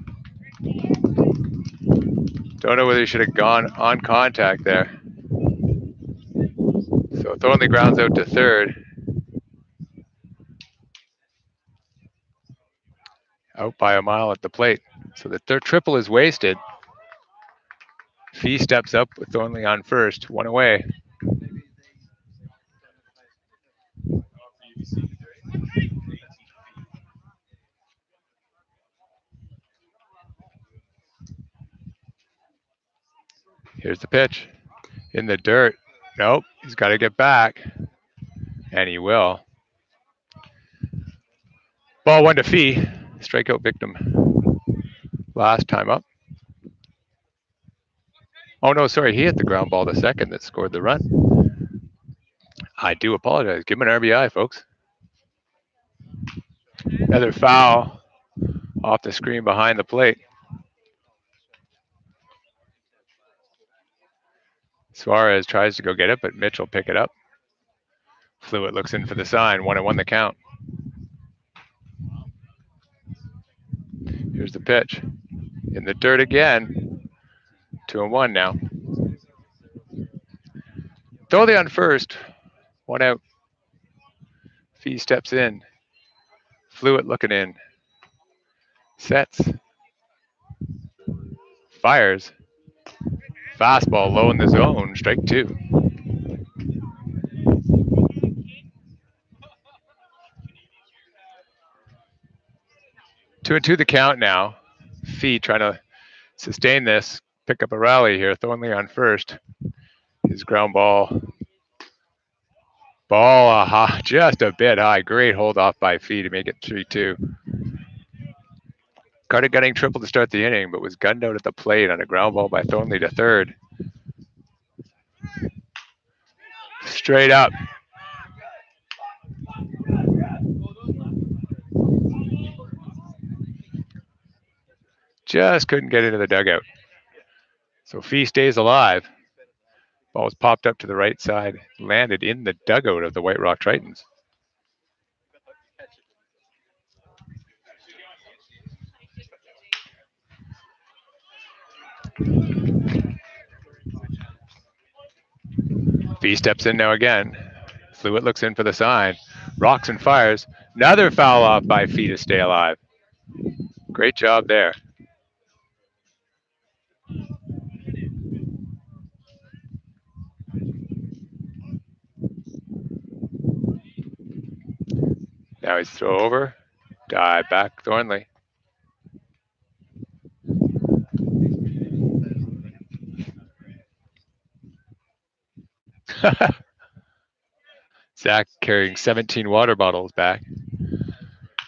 Don't know whether he should have gone on contact there. So Thornley grounds out to third. Out by a mile at the plate. So the third triple is wasted. Fee steps up with Thornley on first, one away. Here's the pitch. In the dirt. Nope, he's got to get back. And he will. Ball 1 to Fee. Strikeout victim. Last time up. Oh, no, sorry. He hit the ground ball to second that scored the run. I do apologize. Give him an RBI, folks. Another foul off the screen behind the plate. Suarez tries to go get it, but Mitch will pick it up. Fluid looks in for the sign. 1-1 the count. Here's the pitch. In the dirt again. 2-1 now. Thorley on first. 1 out. Fee steps in. Fluid looking in. Sets. Fires. Fastball low in the zone. Strike 2. Two and two the count now. Fee trying to sustain this. Pick up a rally here. Thornley on first. His ground ball. Ball just a bit high. Great hold off by Fee to make it 3-2. Carter Gunning triple to start the inning, but was gunned out at the plate on a ground ball by Thornley to third. Straight up. Just couldn't get into the dugout. So Fee stays alive. Ball was popped up to the right side, landed in the dugout of the White Rock Tritons. Fee steps in now again. Fluid looks in for the sign. Rocks and fires. Another foul off by Fee to stay alive. Great job there. Now he's throw over. Dive back Thornley. Zach carrying 17 water bottles back.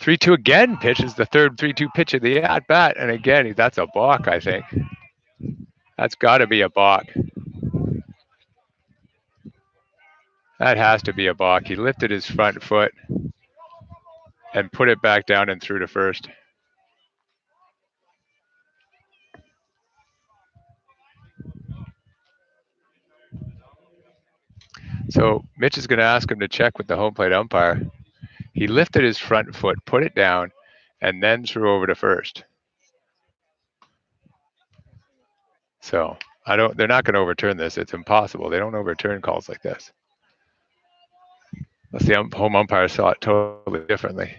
3-2 again. Pitch is the third 3-2 pitch of the at bat, and again that's a balk. I think that's got to be a balk. That has to be a balk. He lifted his front foot and put it back down and threw to first. So Mitch is going to ask him to check with the home plate umpire. He lifted his front foot, put it down, and then threw over to first. So they're not going to overturn this. It's impossible. They don't overturn calls like this. Unless the home umpire saw it totally differently.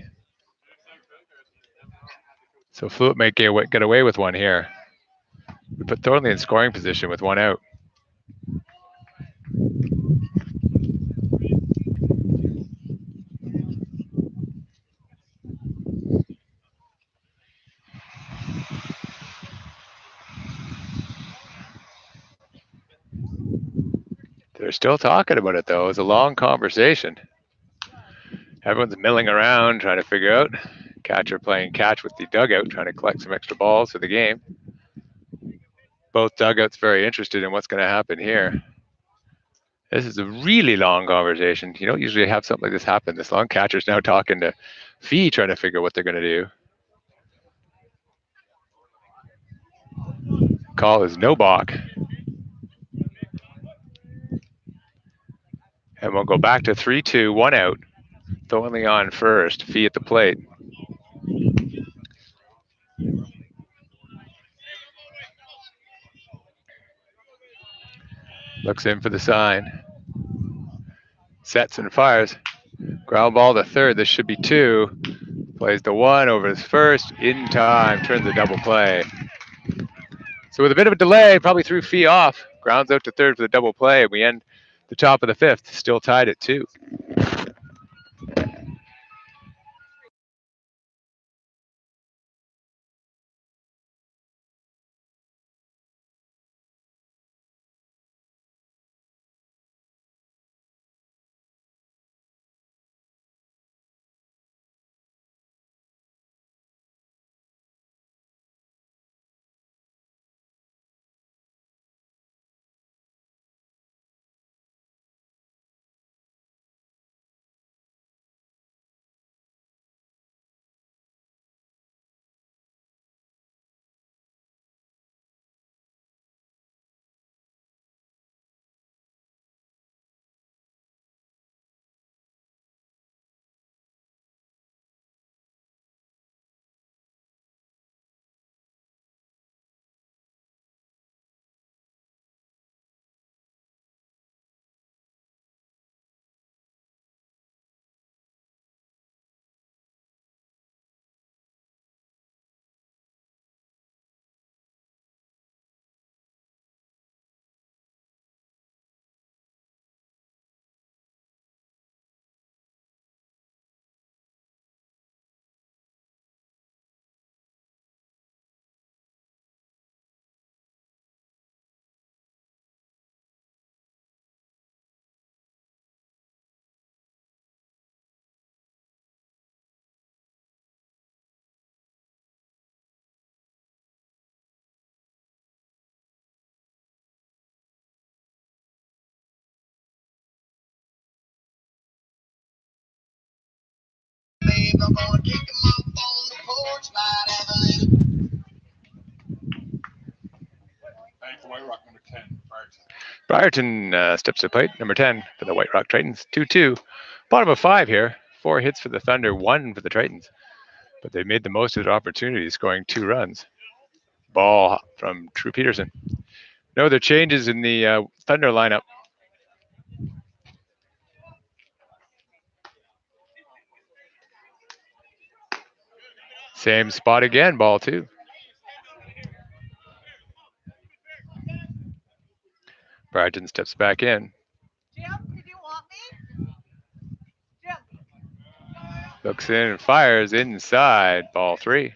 So Fluid may get away with one here. We put Thornley in scoring position with 1 out. They're still talking about it, though. It was a long conversation. Everyone's milling around trying to figure out. Catcher playing catch with the dugout, trying to collect some extra balls for the game. Both dugouts very interested in what's going to happen here. This is a really long conversation. You don't usually have something like this happen this long. Catcher's now talking to Fee, trying to figure what they're going to do. Call is no balk. And we'll go back to 3-2, 1 out. Thornley on first, Fee at the plate. Looks in for the sign. Sets and fires. Ground ball to third. This should be 2. Plays the one over his first in time. Turns a double play. So with a bit of a delay, probably threw Fee off. Grounds out to third for the double play. We end the top of the fifth, still tied at 2. White Rock, number 10, Briarton steps to plate, number 10 for the White Rock Tritons. 2-2. Bottom of 5 here. 4 hits for the Thunder, 1 for the Tritons. But they made the most of their opportunity, scoring 2 runs. Ball from Drew Peterson. No other changes in the Thunder lineup. Same spot again, ball 2. Brighton steps back in. Jim, did you want me? Jim. Looks in and fires inside, ball 3.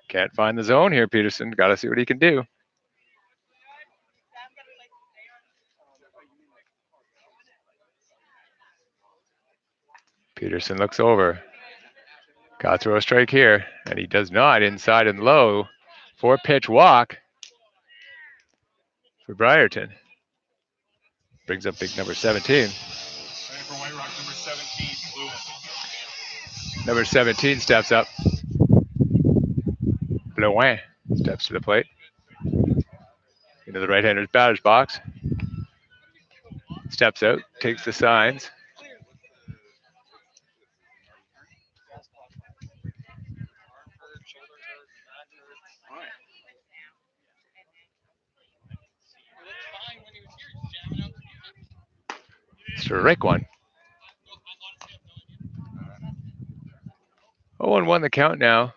Can't find the zone here, Peterson. Got to see what he can do. Peterson looks over. Got to throw a strike here, and he does not. Inside and low. 4-pitch walk for Briarton. Brings up big number 17. for White Rock, number 17, blue. Number 17 steps up. Blouin steps to the plate. Into the right-hander's batter's box. Steps out, takes the signs. Strike one. 0-1 the count now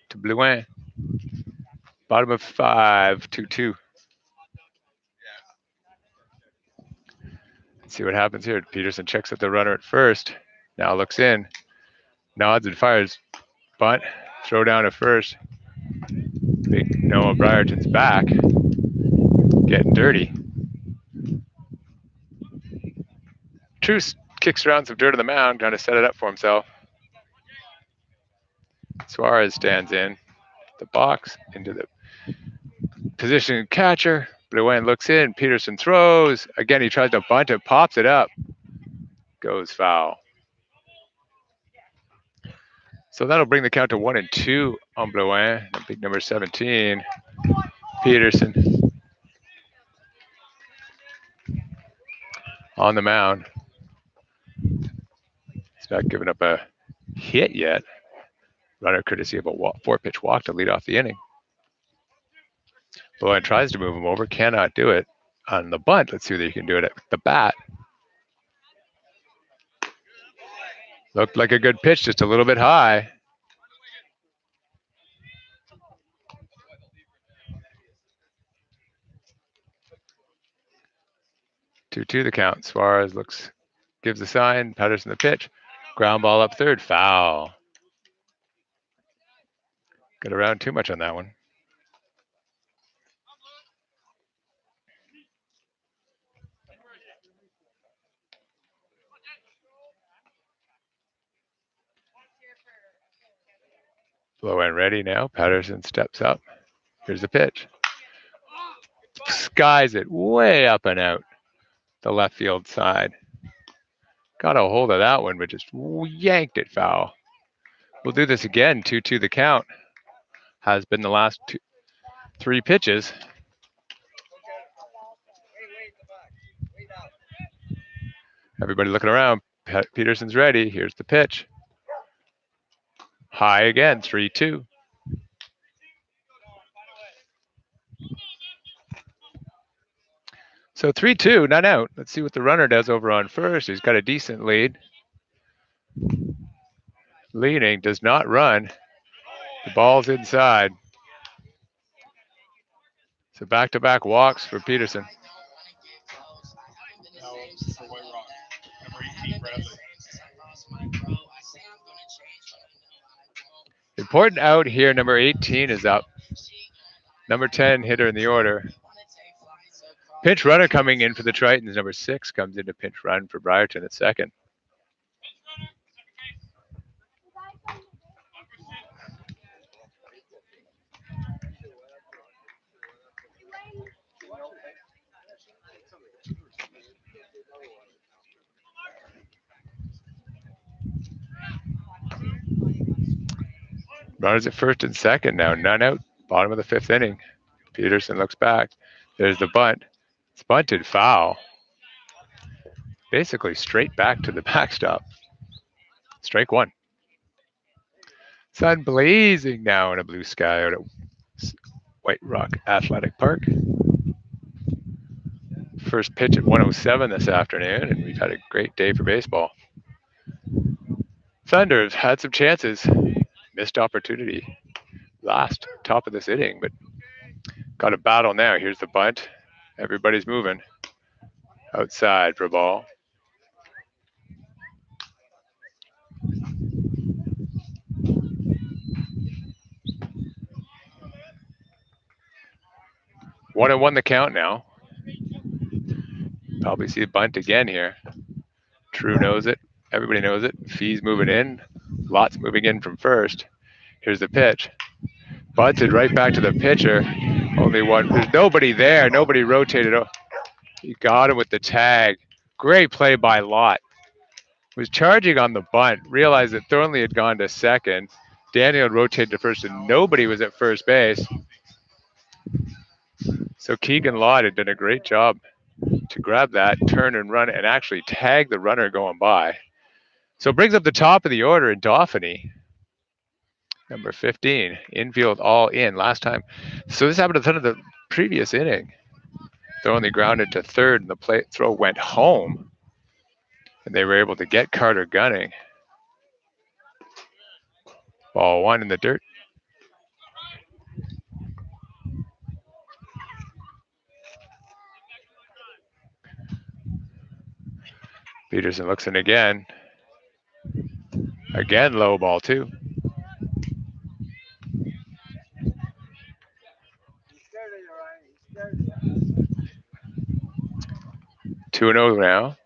to Blouin. Bottom of 5, 2-2. Let's see what happens here. Peterson checks at the runner at first. Now looks in. Nods and fires. Bunt. Throw down at first. Big Noah Briarton's back. Getting dirty. Truce kicks around some dirt on the mound, trying to set it up for himself. Suarez stands in the box, into the position catcher. Blouin looks in. Peterson throws. Again, he tries to bunt it, pops it up. Goes foul. So that'll bring the count to 1-2 on Blouin. Big number 17, Peterson. On the mound. He's not giving up a hit yet. Runner courtesy of a 4-pitch walk to lead off the inning. Blouin tries to move him over, cannot do it. On the bunt, let's see whether he can do it at the bat. Looked like a good pitch, just a little bit high. Two the count. Suarez gives the sign. Patterson the pitch. Ground ball up third. Foul. Got around too much on that one. Blow in ready now. Patterson steps up. Here's the pitch. Skies it way up and out the left field side. Got a hold of that one, but just yanked it foul. We'll do this again. 2-2 the count. Has been the last 3 pitches. Everybody looking around. Peterson's ready. Here's the pitch. High again. 3-2. So 3-2, not out. Let's see what the runner does over on first. He's got a decent lead. Leading, does not run. The ball's inside. So back-to-back walks for Peterson. Now for White Rock. Number 18, Bradley. Important out here, number 18 is up. Number 10 hitter in the order. Pinch runner coming in for the Tritons. Number 6 comes into pinch run for Briarton at second. Runners at first and second now. None out. Bottom of the 5th inning. Peterson looks back. There's the bunt. It's bunted foul. Basically straight back to the backstop. Strike 1. Sun blazing now in a blue sky out at White Rock Athletic Park. First pitch at 1:07 this afternoon, and we've had a great day for baseball. Thunder have had some chances. Missed opportunity last top of this inning, but got a battle now. Here's the bunt. Everybody's moving. Outside for a ball. One and one the count now. Probably see a bunt again here. True knows it. Everybody knows it. Fee's moving in. Lots moving in from first. Here's the pitch. Bunted right back to the pitcher. Only one. There's nobody there. Nobody rotated. He got him with the tag. Great play by Lott. Was charging on the bunt. Realized that Thornley had gone to second. Daniel had rotated to first, and nobody was at first base. So Keegan Lott had done a great job to grab that, turn and run, and actually tag the runner going by. So it brings up the top of the order in Dauphiny. Number 15, infield all in last time. So this happened at the end of the previous inning. Thornley grounded to third, and the plate throw went home. And they were able to get Carter gunning. Ball 1 in the dirt. Peterson looks in again. Again, low ball 2. Two and 0 now.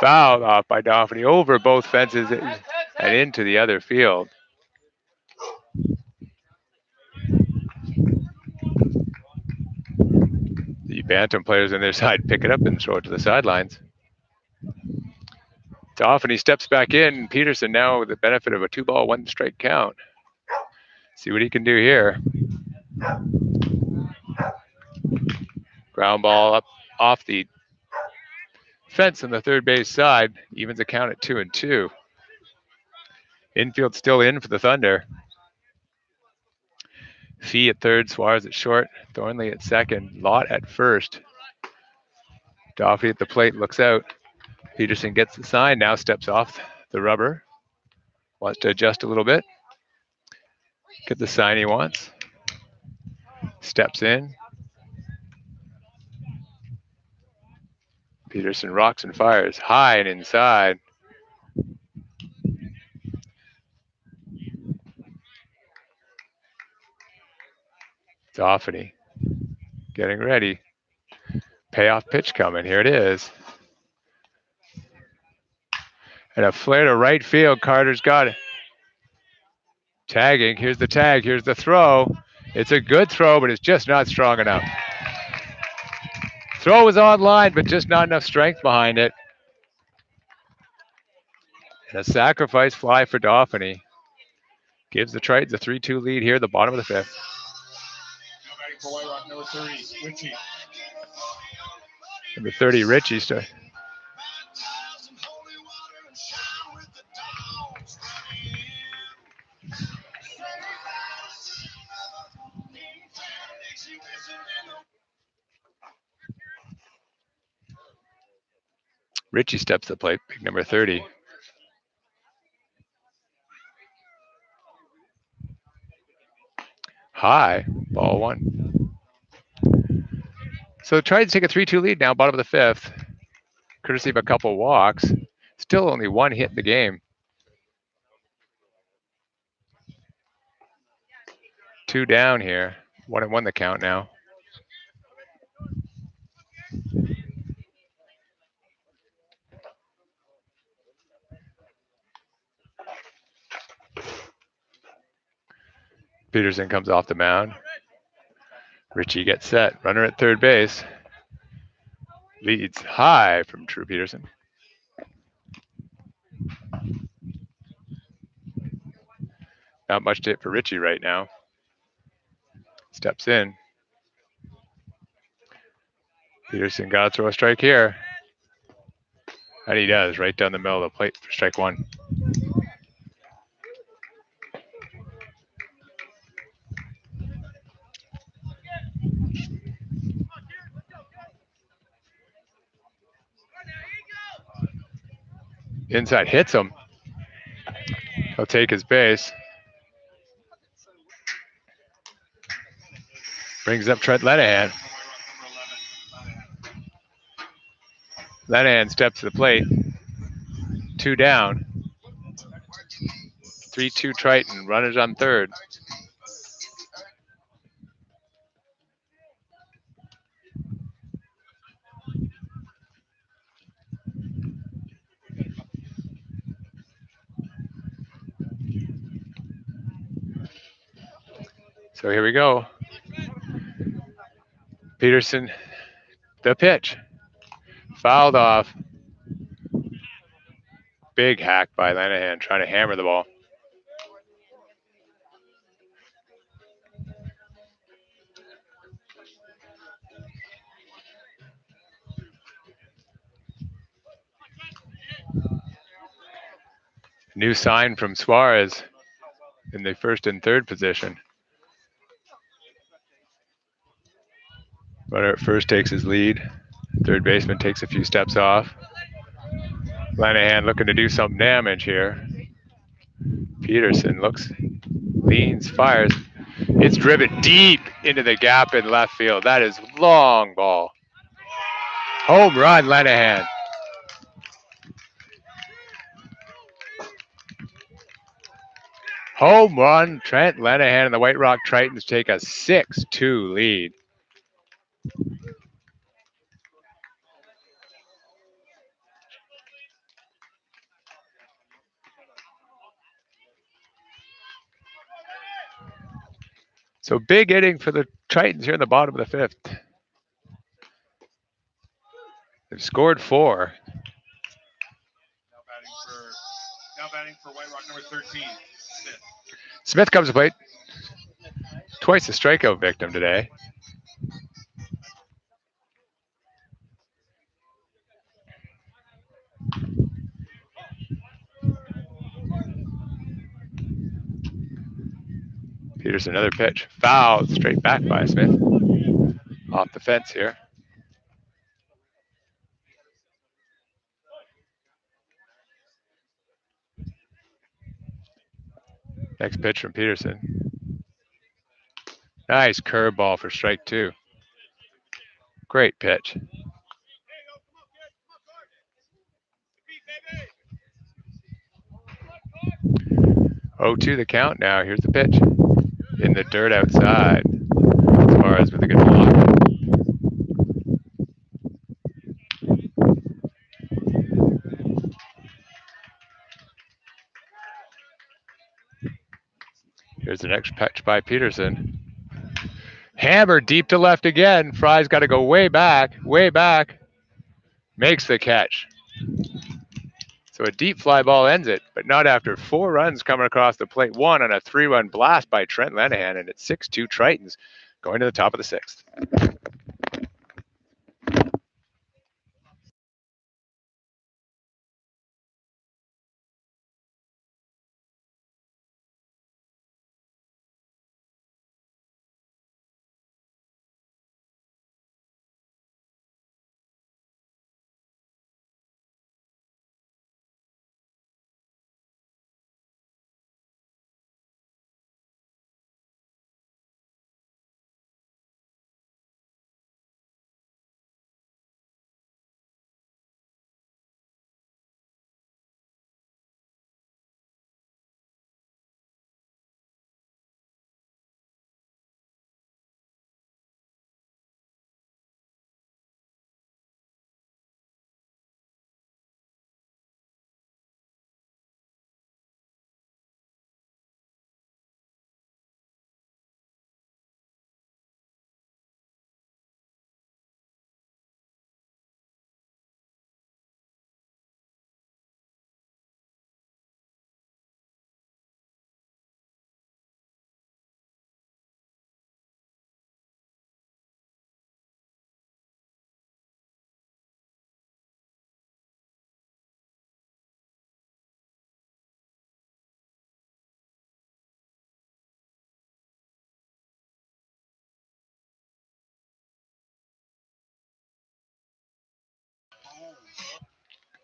Fouled off by Dauphiny over both fences and into the other field. The Bantam players on their side pick it up and throw it to the sidelines. Dauphiny steps back in. Peterson now with the benefit of a 2-ball, 1-strike count. See what he can do here. Ground ball up off the fence on the third base side. Evens the count at 2-2. Infield still in for the Thunder. Fee at third, Suarez at short, Thornley at second, Lott at first. Dauphiny at the plate looks out. Peterson gets the sign, now steps off the rubber. Wants to adjust a little bit. Get the sign he wants. Steps in. Peterson rocks and fires high and inside. Doffany getting ready. Payoff pitch coming. Here it is. And a flare to right field. Carter's got it. Tagging. Here's the tag. Here's the throw. It's a good throw, but it's just not strong enough. Throw was on line, but just not enough strength behind it. And a sacrifice fly for Doffany. Gives the Tritons a 3-2 lead here at the bottom of the fifth. For White Rock, number 30, Richie. Number 30, Richie. Richie steps to the plate, big number 30. High, ball one. So try to take a 3-2 lead now, bottom of the fifth, courtesy of a couple walks. Still only one hit in the game. 2 down here. 1-1 the count now. Peterson comes off the mound. Richie gets set. Runner at third base. Leads high from Drew Peterson. Not much to hit for Richie right now. Steps in. Peterson got to throw a strike here. And he does, right down the middle of the plate for strike one. Inside hits him. He'll take his base. Brings up Trent Lenahan. Lenahan steps to the plate. 2 down. 3-2 Triton. Runners on third. So here we go. Peterson, the pitch. Fouled off. Big hack by Lenahan trying to hammer the ball. New sign from Suarez in the first and third position. Runner at first takes his lead. Third baseman takes a few steps off. Lenahan looking to do some damage here. Peterson looks, leans, fires. It's driven deep into the gap in left field. That is long ball. Home run, Lenahan. Home run, Trent Lenahan and the White Rock Tritons take a 6-2 lead. So big inning for the Tritons here in the bottom of the fifth. They've scored 4. Now batting for White Rock, number 13, Smith. Smith comes to plate. Twice a strikeout victim today. Peterson, another pitch. Fouled straight back by Smith. Off the fence here. Next pitch from Peterson. Nice curveball for strike 2. Great pitch. 0-2 the count now. Here's the pitch. In the dirt outside. Suarez with a good block. Here's the next pitch by Peterson. Hammer deep to left again. Fry's got to go way back, way back. Makes the catch. So a deep fly ball ends it, but not after 4 runs coming across the plate. 1 on a 3-run blast by Trent Lenahan, and it's 6-2 Tritons going to the top of the 6th.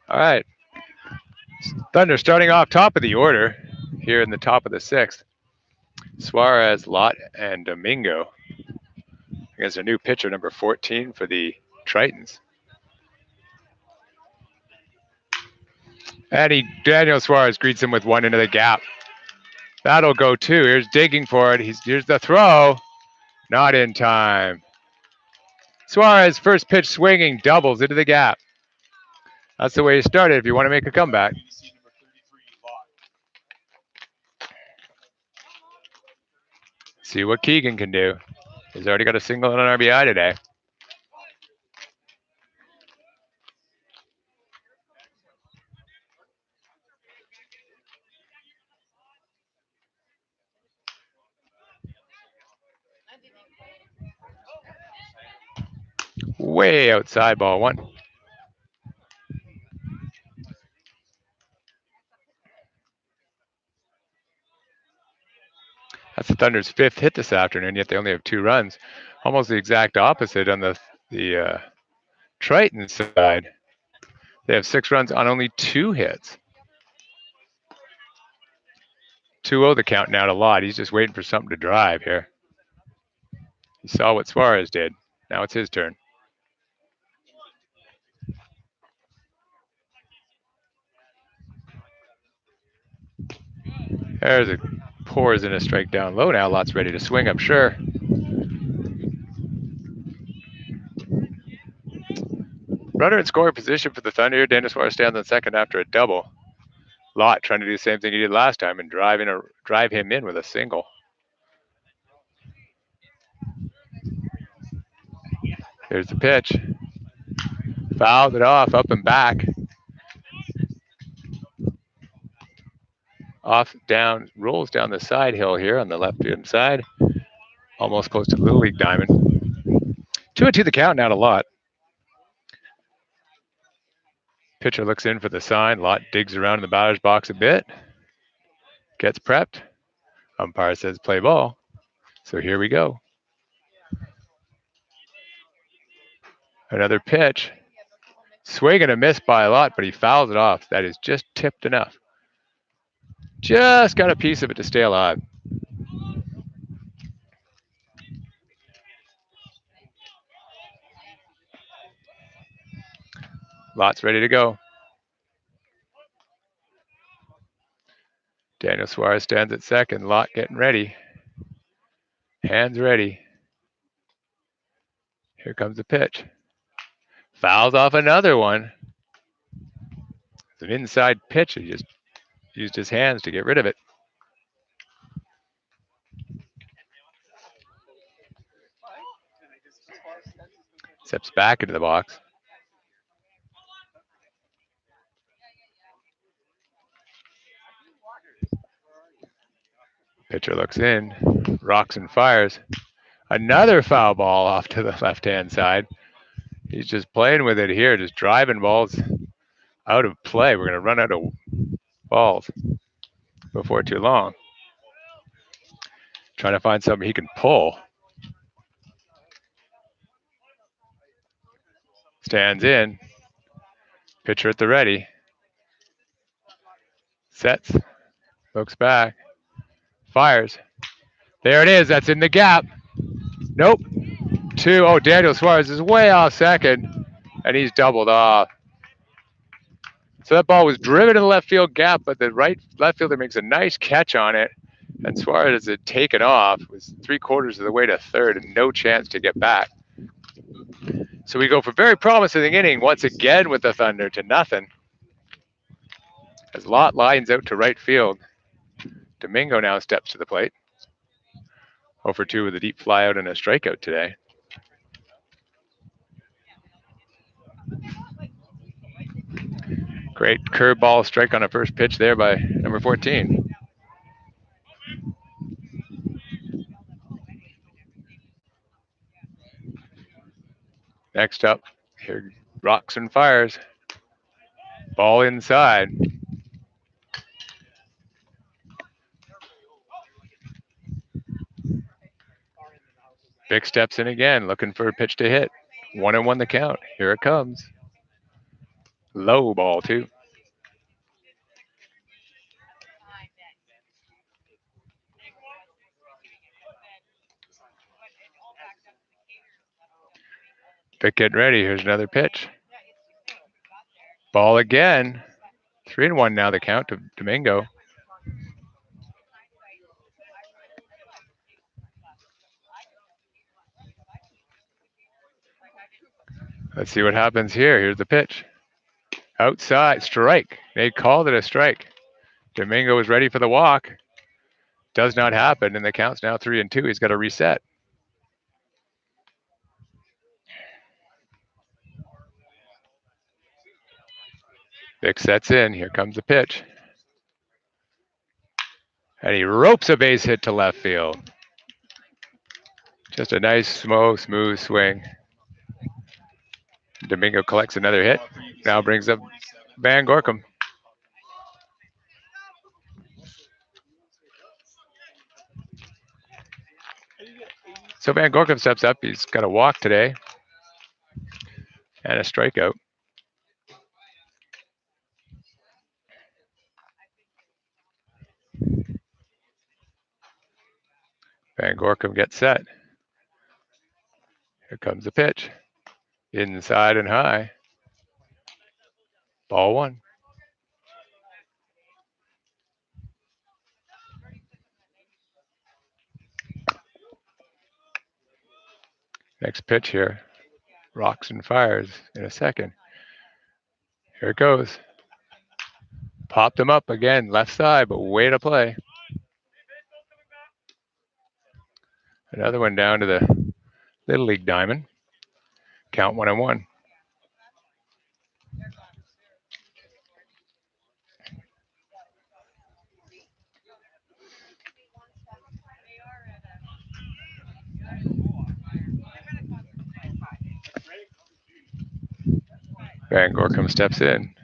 All right. Thunder starting off top of the order here in the top of the 6th. Suarez, Lott, and Domingo against a new pitcher, number 14 for the Tritons. And Daniel Suarez greets him with 1 into the gap. That'll go 2. Here's digging for it. Here's the throw. Not in time. Suarez, first pitch swinging, doubles into the gap. That's the way you start it if you want to make a comeback. See what Keegan can do. He's already got a single and an RBI today. Way outside, ball 1. That's the Thunder's 5th hit this afternoon, yet they only have 2 runs. Almost the exact opposite on the Triton side. They have 6 runs on only 2 hits. 2-0 the count now to Lott. He's just waiting for something to drive here. He saw what Suarez did. Now it's his turn. There's a pours in a strike down low now. Lott's ready to swing, I'm sure. Runner in scoring position for the Thunder. Daniel Suarez stands on second after a double. Lott trying to do the same thing he did last time and drive him in with a single. Here's the pitch. Fouled it off, up and back. Off, down, rolls down the side hill here on the left-hand side. Almost close to the Little League diamond. 2-2 the count now to Lott. Pitcher looks in for the sign. Lott digs around in the batter's box a bit. Gets prepped. Umpire says play ball. So here we go. Another pitch. Swing and a miss by Lott, but he fouls it off. That is just tipped enough. Just got a piece of it to stay alive. Lots ready to go. Daniel Suarez stands at second. Lot getting ready. Hands ready. Here comes the pitch. Fouls off another one. It's an inside pitch. He just used his hands to get rid of it. Steps back into the box. Pitcher looks in, rocks and fires. Another foul ball off to the left-hand side. He's just playing with it here, just driving balls out of play. We're going to run out of balls before too long. Trying to find something he can pull. Stands in. Pitcher at the ready. Sets. Looks back. Fires. There it is. That's in the gap. Nope. Two. Oh, Daniel Suarez is way off second, and he's doubled off. So that ball was driven in the left field gap, but the left fielder makes a nice catch on it, and Suarez had taken off, was 3/4 of the way to third, and no chance to get back. So we go for very promising inning once again with the Thunder to nothing. As Lot lines out to right field. Domingo now steps to the plate. 0 for 2 with a deep fly out and a strikeout today. Great curveball strike on a first pitch there by number 14. Next up, here rocks and fires. Ball inside. Vic steps in again, looking for a pitch to hit. 1-1 the count. Here it comes. Low ball, too. Vic getting ready. Here's another pitch. Ball again. 3-1 now the count to Domingo. Let's see what happens here. Here's the pitch. Outside, strike. They called it a strike. Domingo is ready for the walk. Does not happen, and the count's now 3-2. He's got to reset. Vic sets in. Here comes the pitch. And he ropes a base hit to left field. Just a nice, smooth swing. Domingo collects another hit. Now brings up Van Gorkum. So Van Gorkum steps up. He's got a walk today and a strikeout. Van Gorkum gets set. Here comes the pitch. Inside and high. Ball 1. Next pitch here. Rocks and fires in a second. Here it goes. Popped him up again, left side, but way to play. Another one down to the Little League diamond. Count 1-1. Van Gorkum steps in.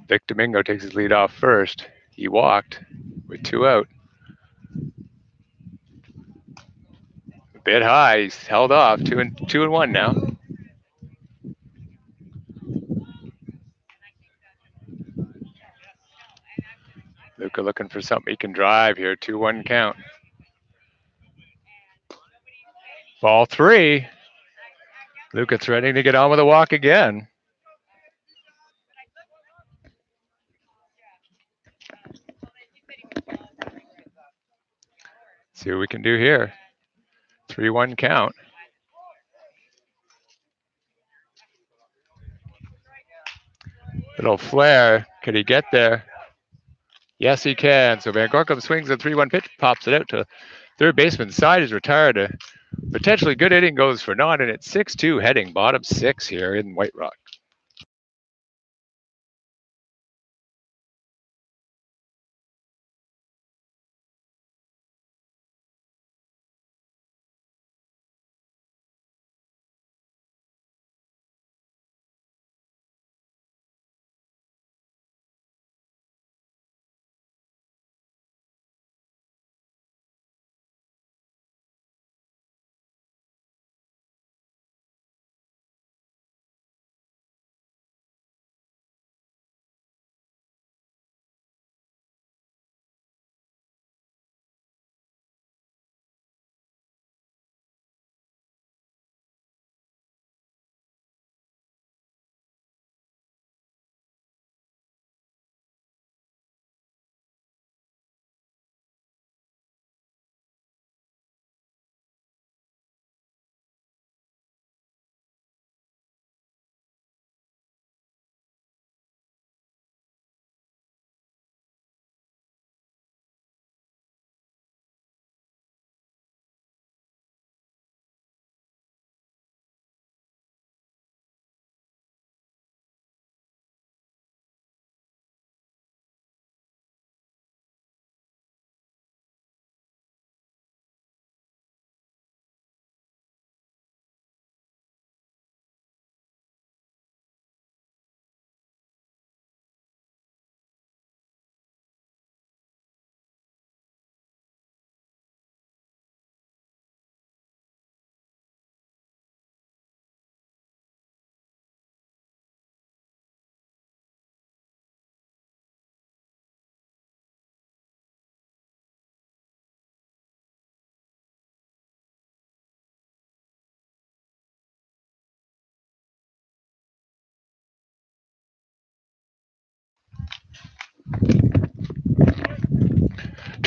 Vic Domingo takes his lead off first. He walked with 2 out. A bit high. He's held off. 2-1 now. Luca looking for something he can drive here. 2-1 count. Ball 3. Luca threatening to get on with a walk again. See what we can do here. 3-1 count. Little flare. Could he get there? Yes, he can. So Van Gorkum swings a 3-1 pitch, pops it out to third baseman's side. Is retired. A potentially good inning goes for naught, and it's 6-2 heading bottom 6 here in White Rock.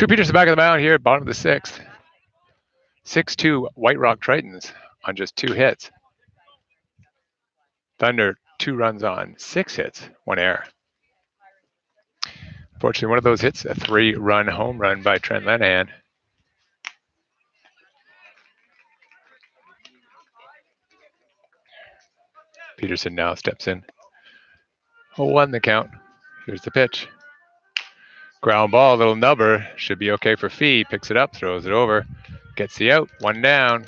Drew Peterson back of the mound here, bottom of the 6th. 6-2 White Rock Tritons on just 2 hits. Thunder 2 runs on 6 hits, 1 error. Fortunately, one of those hits, a 3-run home run by Trent Lenahan. Peterson now steps in. 0-1 the count. Here's the pitch. Ground ball, little nubber. Should be okay for Fee. Picks it up, throws it over. Gets the out. 1 down.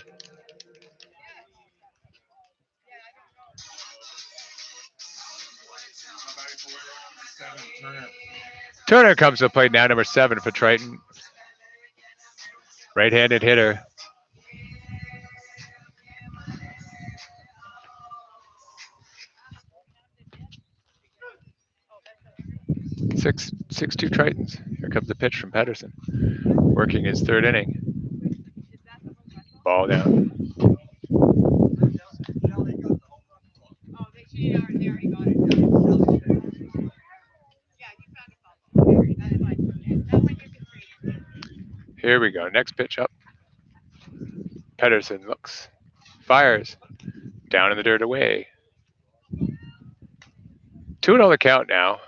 Turner comes to the plate now, number 7 for Triton. Right-handed hitter. Six two Tritons. Here comes the pitch from Pedersen. Working his 3rd inning. Ball down. Here we go. Next pitch up. Pedersen looks. Fires. Down in the dirt away. 2-0 the count now.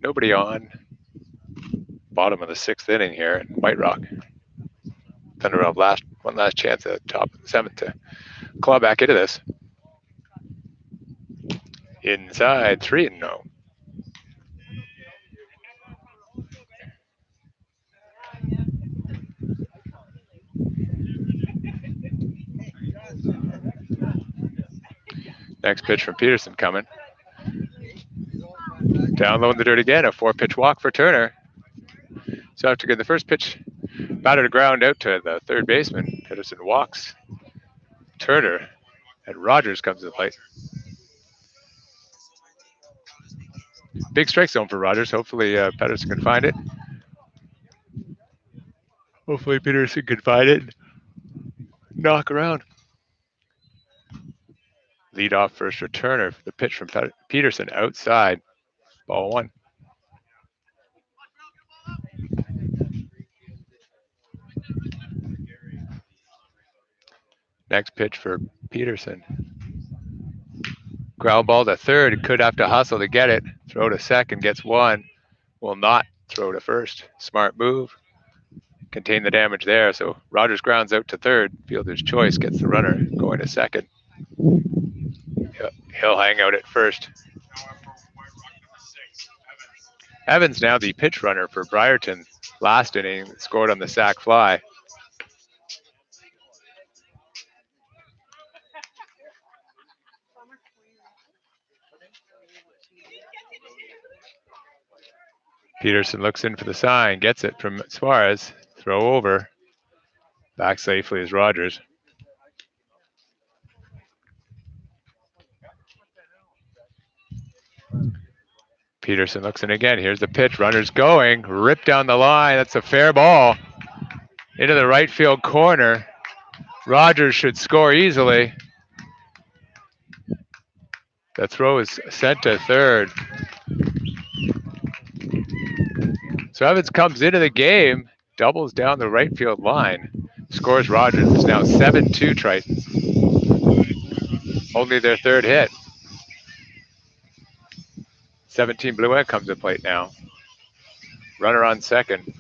Nobody on. Bottom of the 6th inning here in White Rock. Thunder have one last chance at the top of the 7th to claw back into this. Inside 3-0. Next pitch from Peterson coming. Down low in the dirt again, a 4-pitch walk for Turner. So after getting the first pitch, batted a ground out to the 3rd baseman. Peterson walks. Turner and Rogers comes to the plate. Big strike zone for Rogers. Hopefully Pedersen can find it. Hopefully Peterson can find it. Knock around. Lead off first returner. The pitch from Peterson outside. Ball one. Next pitch for Peterson. Ground ball to third. Could have to hustle to get it. Throw to second. Gets one. Will not throw to first. Smart move. Contain the damage there. So Rogers grounds out to third. Fielder's choice gets the runner going to second. He'll hang out at first. Evans now the pitch runner for Briarton. Last inning scored on the sac fly. Peterson looks in for the sign, gets it from Suarez. Throw over. Back safely is Rogers. Peterson looks in again. Here's the pitch. Runner's going. Ripped down the line. That's a fair ball. Into the right field corner. Rogers should score easily. The throw is sent to third. So Evans comes into the game, doubles down the right field line, scores Rogers. It's now 7-2 Tritons. Only their third hit. 17 Blue Ant comes to plate now. Runner on second.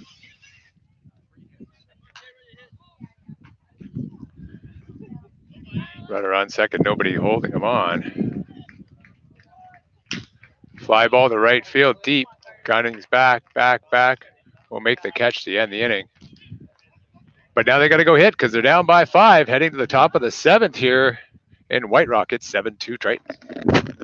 Runner on second, nobody holding him on. Fly ball to right field, deep. Gunning's back. Will make the catch to end the inning. But now they got to go hit because they're down by 5, heading to the top of the 7th here in White Rock. It's 7-2 Tritons.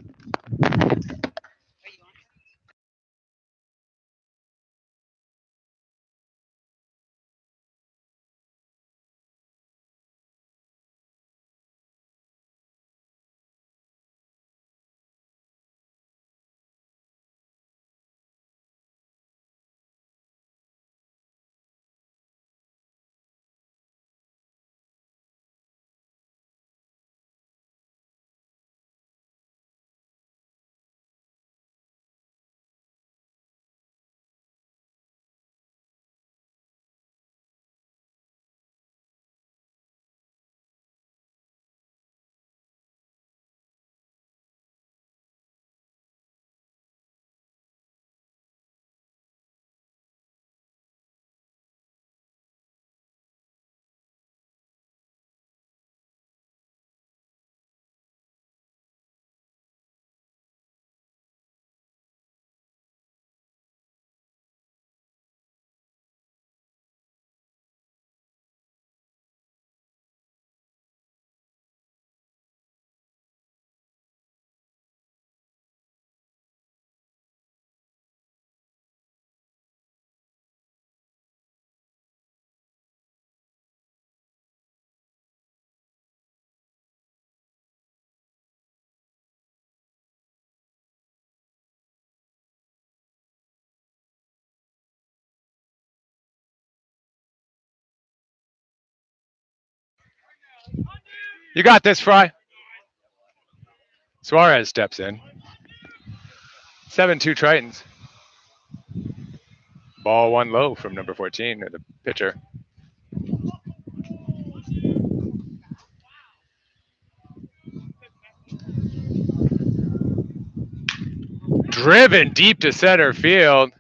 You got this, Fry. Suarez steps in. 7-2 Tritons. Ball one low from number 14, the pitcher. Driven deep to center field.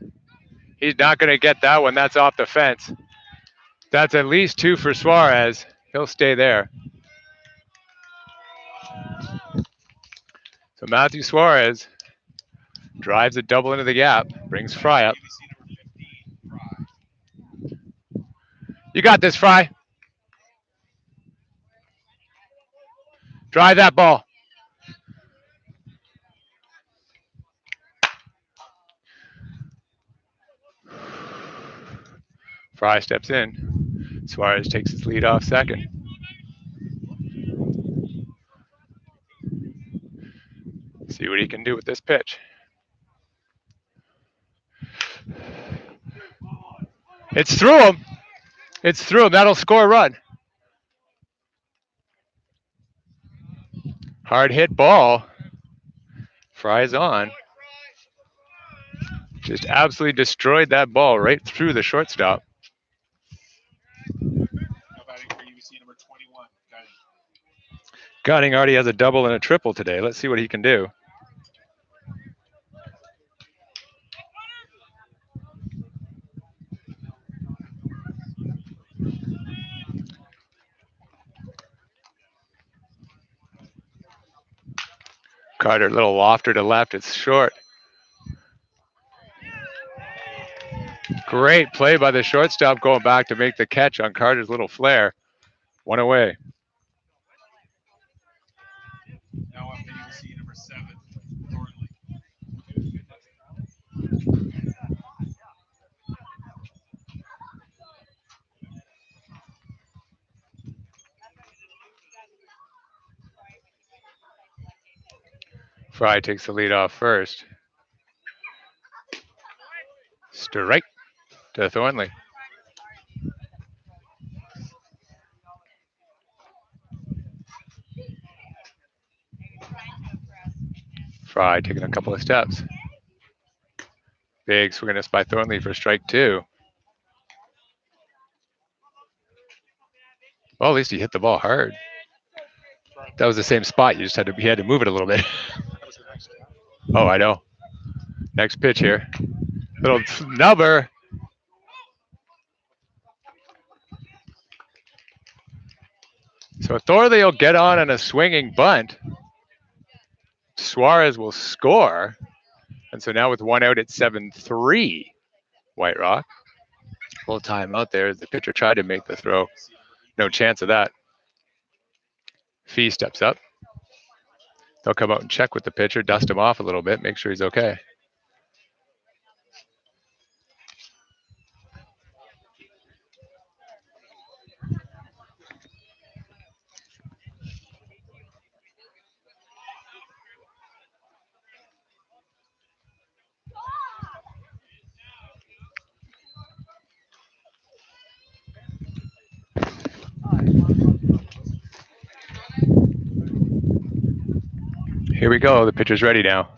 He's not going to get that one. That's off the fence. That's at least 2 for Suarez. He'll stay there. So Matthew Suarez drives a double into the gap, brings Fry up. You got this, Fry. Drive that ball. Fry steps in. Suarez takes his lead off second. See what he can do with this pitch. It's through him. It's through him. That'll score a run. Hard hit ball. Fry's on. Just absolutely destroyed that ball right through the shortstop. Now batting for UBC number 21, Gunning. Gunning already has a double and a triple today. Let's see what he can do. Carter, little lofter to left. It's short. Great play by the shortstop going back to make the catch on Carter's little flare. One away. Now up to UBC number 7, Thornley. Fry takes the lead off first. Strike to Thornley. Fry taking a couple of steps. Big swing and miss by Thornley for strike 2. Well, at least he hit the ball hard. That was the same spot. You just had to move it a little bit. That was the next one. Oh, I know. Next pitch here. Little nubber. So Thornley will get on a swinging bunt. Suarez will score. And so now with one out, it's 7-3 White Rock. Full time out there. The pitcher tried to make the throw. No chance of that. Fee steps up. They'll come out and check with the pitcher, dust him off a little bit, make sure he's okay. Here we go. The pitcher's ready now.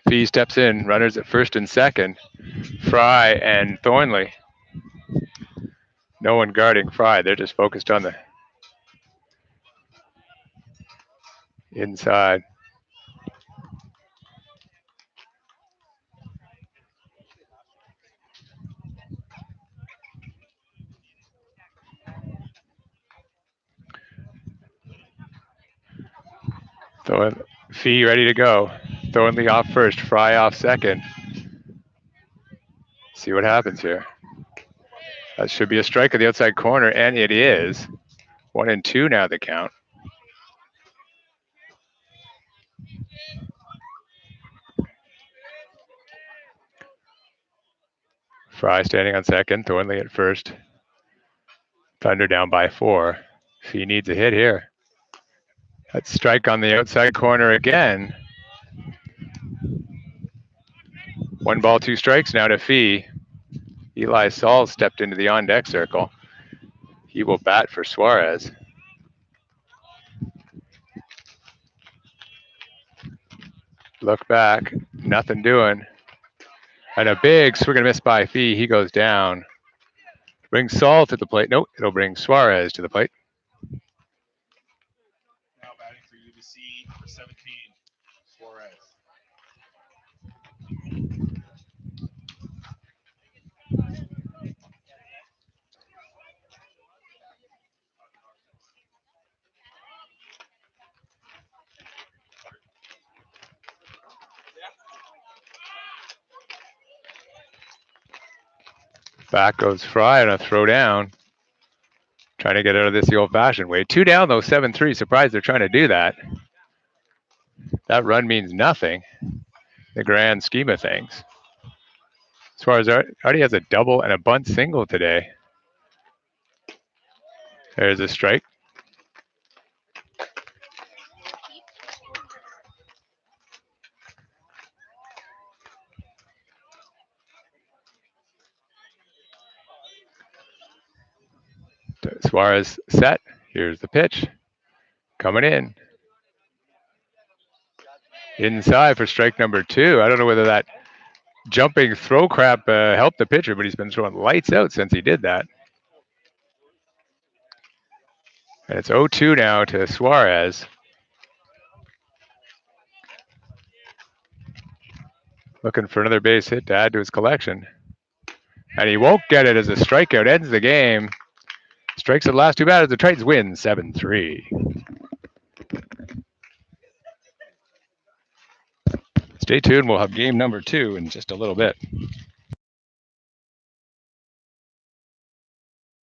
Fee steps in. Runners at first and second. Fry and Thornley. No one guarding Fry. They're just focused on the inside. Fee ready to go. Thornley off first. Fry off second. See what happens here. That should be a strike at the outside corner, and it is. 1-2 now the count. Fry standing on second, Thornley at first. Thunder down by 4. Fee needs a hit here. That strike on the outside corner again. 1 ball, 2 strikes now to Fee. Eli Saul stepped into the on-deck circle. He will bat for Suarez. Look back, nothing doing. And a big swing and miss by Fee. He goes down. Brings Saul to the plate. Nope, it'll bring Suarez to the plate. Now batting for UBC number 17, Suarez. Back goes Fry on a throw down. Trying to get out of this the old-fashioned way. 2 down, though, 7-3. Surprised they're trying to do that. That run means nothing in the grand scheme of things. Suarez already has a double and a bunt single today. There's a strike. Suarez set. Here's the pitch. Coming in. Inside for strike number 2. I don't know whether that jumping throw crap helped the pitcher, but he's been throwing lights out since he did that. And it's 0-2 now to Suarez. Looking for another base hit to add to his collection. And he won't get it as a strikeout. Ends the game. Strikes the last 2 batters. The Tritons win 7-3. Stay tuned. We'll have game number 2 in just a little bit.